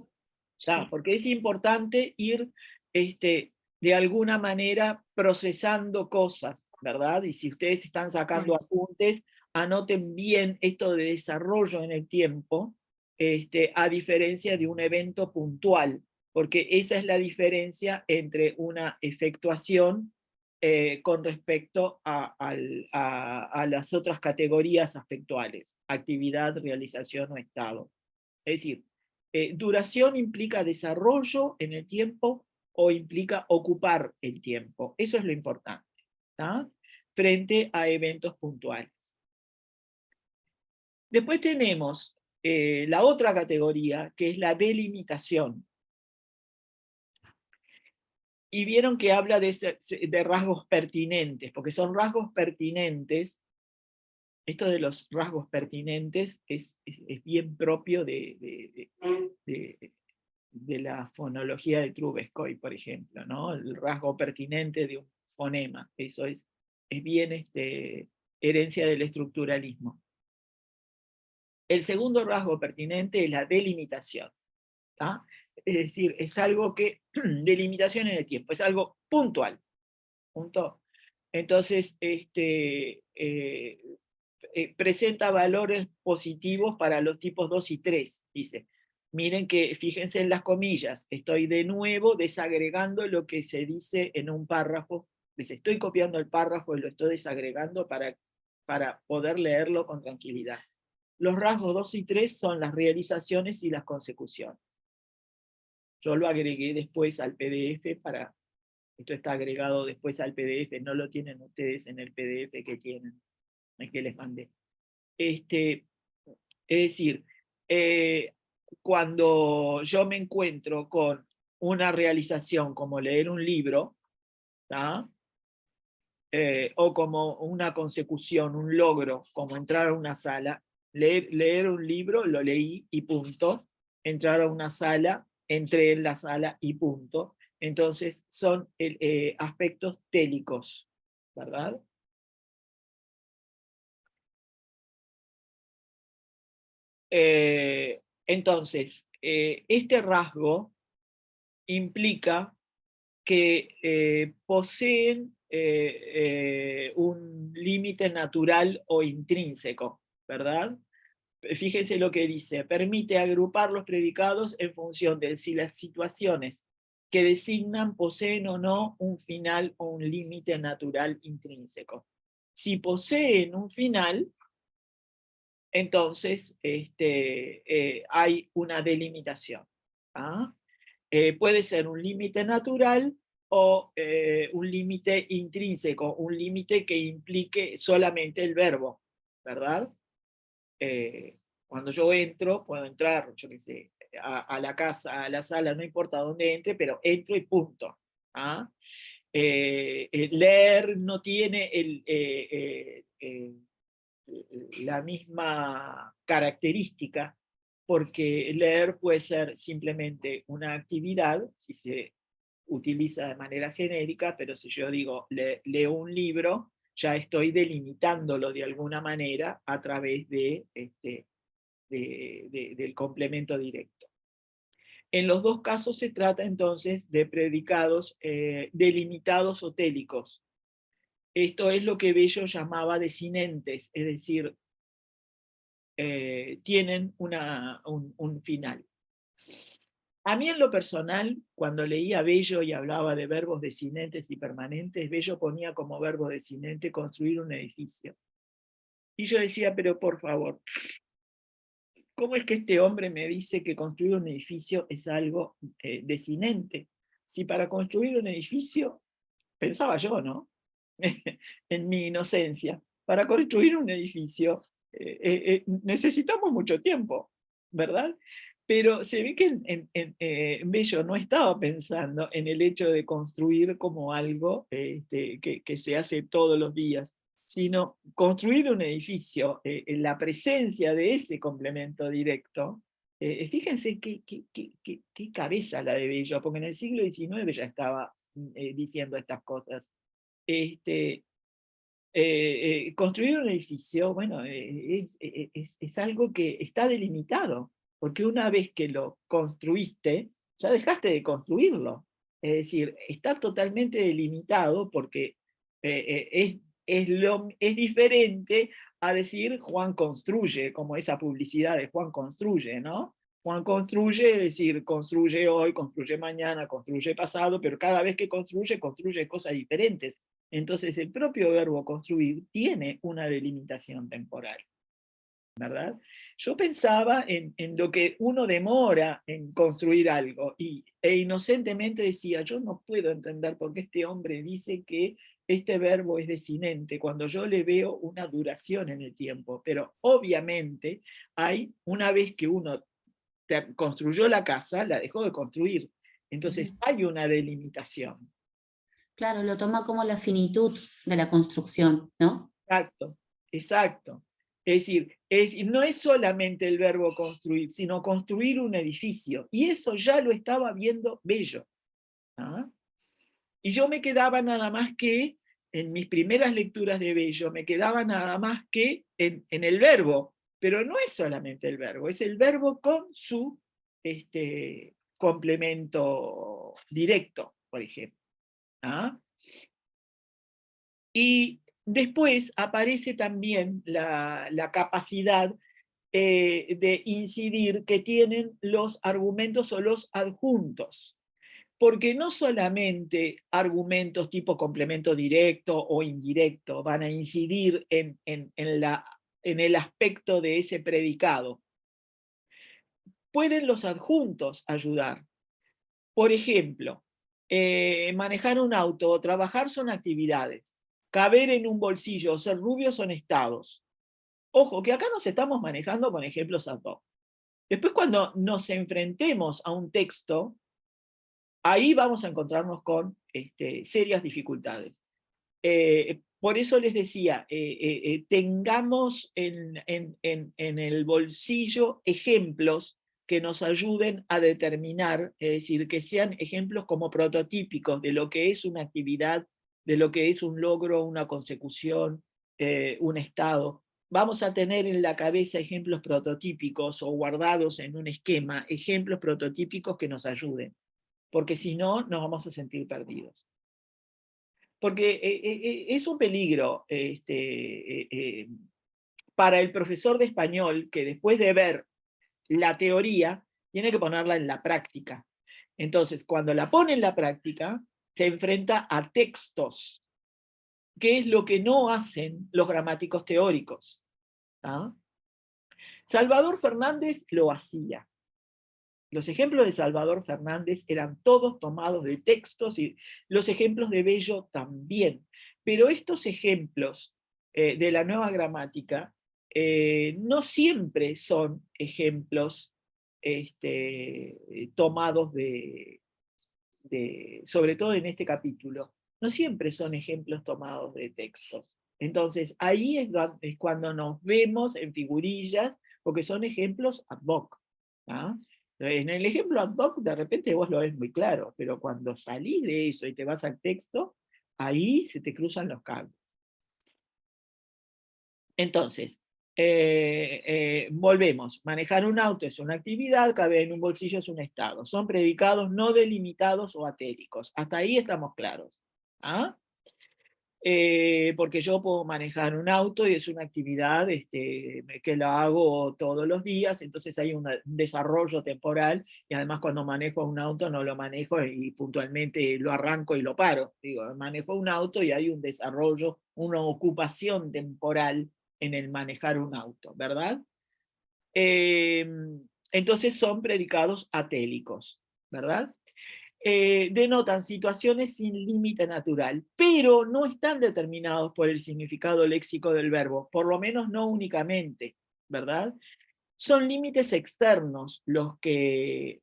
Porque es importante ir de alguna manera procesando cosas, ¿verdad? Y si ustedes están sacando apuntes, anoten bien esto de desarrollo en el tiempo, a diferencia de un evento puntual, porque esa es la diferencia entre una efectuación con respecto a las otras categorías afectuales: actividad, realización o estado. Es decir, duración implica desarrollo en el tiempo o implica ocupar el tiempo. Eso es lo importante, ¿tá? Frente a eventos puntuales. Después tenemos la otra categoría, que es la delimitación. Y vieron que habla de rasgos pertinentes, porque son rasgos pertinentes. Esto de los rasgos pertinentes es bien propio de la fonología de Trubetskoy, por ejemplo, ¿no? El rasgo pertinente de un fonema. Eso es bien herencia del estructuralismo. El segundo rasgo pertinente es la delimitación, ¿tá? Es decir, es algo que, delimitación en el tiempo, es algo puntual. Punto. Entonces, presenta valores positivos para los tipos 2 y 3, dice. Miren que, fíjense en las comillas, estoy de nuevo desagregando lo que se dice en un párrafo, les estoy copiando el párrafo y lo estoy desagregando para poder leerlo con tranquilidad. Los rasgos 2 y 3 son las realizaciones y las consecuciones. Yo lo agregué después al PDF esto está agregado después al PDF, no lo tienen ustedes en el PDF que tienen, el que les mandé. Es decir, cuando yo me encuentro con una realización como leer un libro, ¿tá? O como una consecución, un logro, como entrar a una sala, leer un libro, lo leí y punto, entrar a una sala, entré en la sala y punto. Entonces son aspectos télicos, ¿verdad? Entonces, este rasgo implica que poseen un límite natural o intrínseco, ¿verdad? Fíjense lo que dice: permite agrupar los predicados en función de si las situaciones que designan poseen o no un final o un límite natural intrínseco. Si poseen un final, entonces hay una delimitación. ¿Ah? Puede ser un límite natural o un límite intrínseco, un límite que implique solamente el verbo, ¿verdad? Cuando yo entro, puedo entrar, yo qué sé, a la casa, a la sala, no importa dónde entre, pero entro y punto. ¿Ah? Leer no tiene la misma característica, porque leer puede ser simplemente una actividad, si se utiliza de manera genérica, pero si yo digo leo un libro, ya estoy delimitándolo de alguna manera a través del complemento directo. En los dos casos se trata entonces de predicados delimitados o télicos. Esto es lo que Bello llamaba desinentes, es decir, tienen un final. A mí en lo personal, cuando leía Bello y hablaba de verbos desinentes y permanentes, Bello ponía como verbo desinente construir un edificio. Y yo decía, pero por favor, ¿cómo es que este hombre me dice que construir un edificio es algo desinente? Si para construir un edificio, pensaba yo, ¿no? En mi inocencia, para construir un edificio necesitamos mucho tiempo, ¿verdad? Pero se ve que Bello no estaba pensando en el hecho de construir como algo que se hace todos los días, sino construir un edificio en la presencia de ese complemento directo. Fíjense qué cabeza la de Bello, porque en el siglo XIX ya estaba diciendo estas cosas. construir un edificio, bueno, es algo que está delimitado, porque una vez que lo construiste, ya dejaste de construirlo. Es decir, está totalmente delimitado porque es diferente a decir Juan construye, como esa publicidad de Juan construye, ¿no? Juan construye, es decir, construye hoy, construye mañana, construye pasado, pero cada vez que construye cosas diferentes. Entonces el propio verbo construir tiene una delimitación temporal, ¿verdad? Yo pensaba en lo que uno demora en construir algo e inocentemente decía, yo no puedo entender por qué este hombre dice que este verbo es desinente cuando yo le veo una duración en el tiempo, pero obviamente hay, una vez que uno construyó la casa, la dejó de construir, entonces hay una delimitación. Claro, lo toma como la finitud de la construcción, ¿no? Exacto, exacto. Es decir, no es solamente el verbo construir, sino construir un edificio. Y eso ya lo estaba viendo Bello. ¿Ah? Y yo me quedaba nada más que, en mis primeras lecturas de Bello, me quedaba nada más que en el verbo. Pero no es solamente el verbo, es el verbo con su complemento directo, por ejemplo. ¿Ah? Y después aparece también la capacidad de incidir que tienen los argumentos o los adjuntos. Porque no solamente argumentos tipo complemento directo o indirecto van a incidir en el aspecto de ese predicado. Pueden los adjuntos ayudar. Por ejemplo, manejar un auto o trabajar son actividades. Caber en un bolsillo o ser rubio son estados. Ojo, que acá nos estamos manejando con ejemplos ad hoc. Después, cuando nos enfrentemos a un texto, ahí vamos a encontrarnos con serias dificultades. Por eso les decía, tengamos en el bolsillo ejemplos que nos ayuden a determinar, es decir, que sean ejemplos como prototípicos de lo que es una actividad, de lo que es un logro, una consecución, un estado. Vamos a tener en la cabeza ejemplos prototípicos o guardados en un esquema, ejemplos prototípicos que nos ayuden, porque si no, nos vamos a sentir perdidos. Porque es un peligro para el profesor de español que después de ver la teoría, tiene que ponerla en la práctica. Entonces, cuando la pone en la práctica, se enfrenta a textos, que es lo que no hacen los gramáticos teóricos. ¿Ah? Salvador Fernández lo hacía. Los ejemplos de Salvador Fernández eran todos tomados de textos y los ejemplos de Bello también. Pero estos ejemplos de la nueva gramática no siempre son ejemplos tomados sobre todo en este capítulo, no siempre son ejemplos tomados de textos. Entonces ahí es cuando nos vemos en figurillas, porque son ejemplos ad hoc. ¿Ah? En el ejemplo ad hoc de repente vos lo ves muy claro, pero cuando salís de eso y te vas al texto, ahí se te cruzan los cables. Entonces, volvemos. Manejar un auto es una actividad, caber en un bolsillo es un estado. Son predicados no delimitados o atéricos. Hasta ahí estamos claros. ¿Ah? Porque yo puedo manejar un auto y es una actividad que la hago todos los días, entonces hay un desarrollo temporal, y además cuando manejo un auto no lo manejo y puntualmente lo arranco y lo paro. Digo, manejo un auto y hay un desarrollo, una ocupación temporal en el manejar un auto, ¿verdad? Entonces son predicados atélicos, ¿verdad? Denotan situaciones sin límite natural, pero no están determinados por el significado léxico del verbo, por lo menos no únicamente, ¿verdad? Son límites externos los que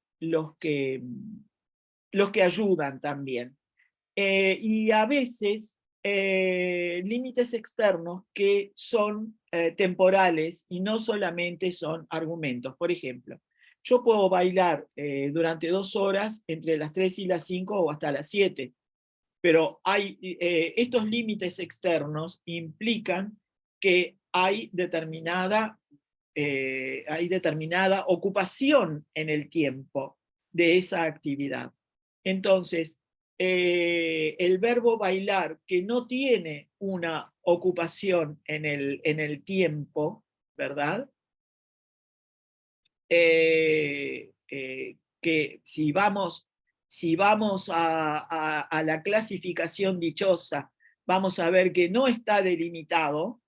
ayudan también. Y a veces límites externos que son temporales y no solamente son argumentos. Por ejemplo, yo puedo bailar durante 2 horas entre las 3 y las 5 o hasta las 7, Pero estos límites externos implican que hay determinada ocupación en el tiempo de esa actividad. Entonces, el verbo bailar, que no tiene una ocupación en el tiempo, ¿verdad? Que si vamos a la clasificación dichosa, vamos a ver que no está delimitado,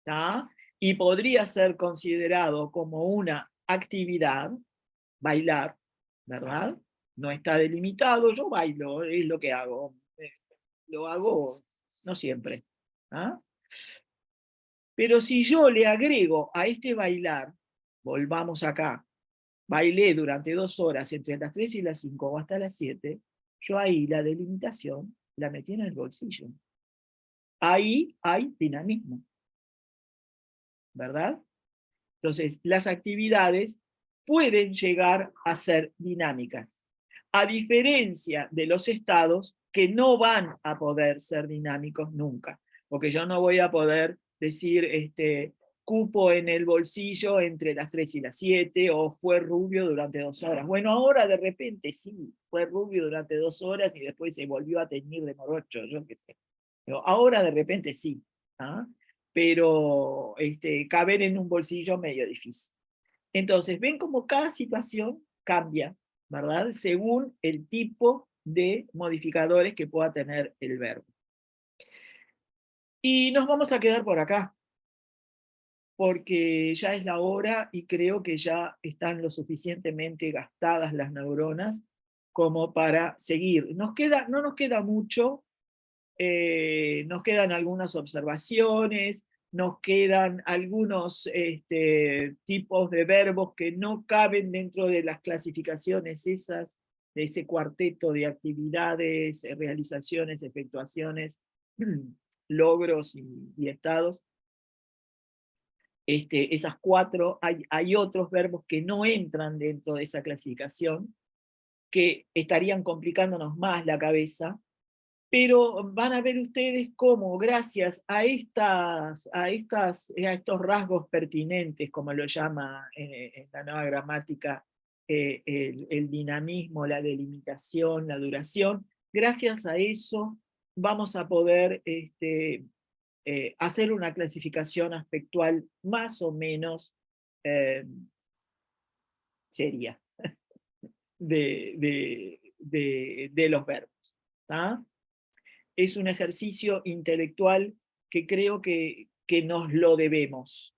¿tá? Y podría ser considerado como una actividad, bailar, ¿verdad? No está delimitado, yo bailo, es lo que hago. Lo hago no siempre. ¿Ah? Pero si yo le agrego a este bailar, volvamos acá, bailé durante 2 horas entre las 3 y las 5 o hasta las 7, yo ahí la delimitación la metí en el bolsillo. Ahí hay dinamismo, ¿verdad? Entonces, las actividades pueden llegar a ser dinámicas, a diferencia de los estados que no van a poder ser dinámicos nunca, porque yo no voy a poder decir, cupo en el bolsillo entre las 3 y las 7, o fue rubio durante 2 horas. Bueno, ahora de repente sí, fue rubio durante 2 horas y después se volvió a teñir de morocho, yo qué sé. Pero ahora de repente sí, ¿ah? Pero caber en un bolsillo medio difícil. Entonces, ven cómo cada situación cambia, ¿verdad? Según el tipo de modificadores que pueda tener el verbo. Y nos vamos a quedar por acá, porque ya es la hora y creo que ya están lo suficientemente gastadas las neuronas como para seguir. No nos queda mucho, nos quedan algunas observaciones, nos quedan algunos tipos de verbos que no caben dentro de las clasificaciones esas, de ese cuarteto de actividades, realizaciones, efectuaciones, logros y estados. Esas 4, hay otros verbos que no entran dentro de esa clasificación, que estarían complicándonos más la cabeza, pero van a ver ustedes cómo, gracias a estos rasgos pertinentes, como lo llama en la nueva gramática, el dinamismo, la delimitación, la duración, gracias a eso vamos a poder hacer una clasificación aspectual más o menos seria de los verbos. ¿tá? Es un ejercicio intelectual que creo que nos lo debemos.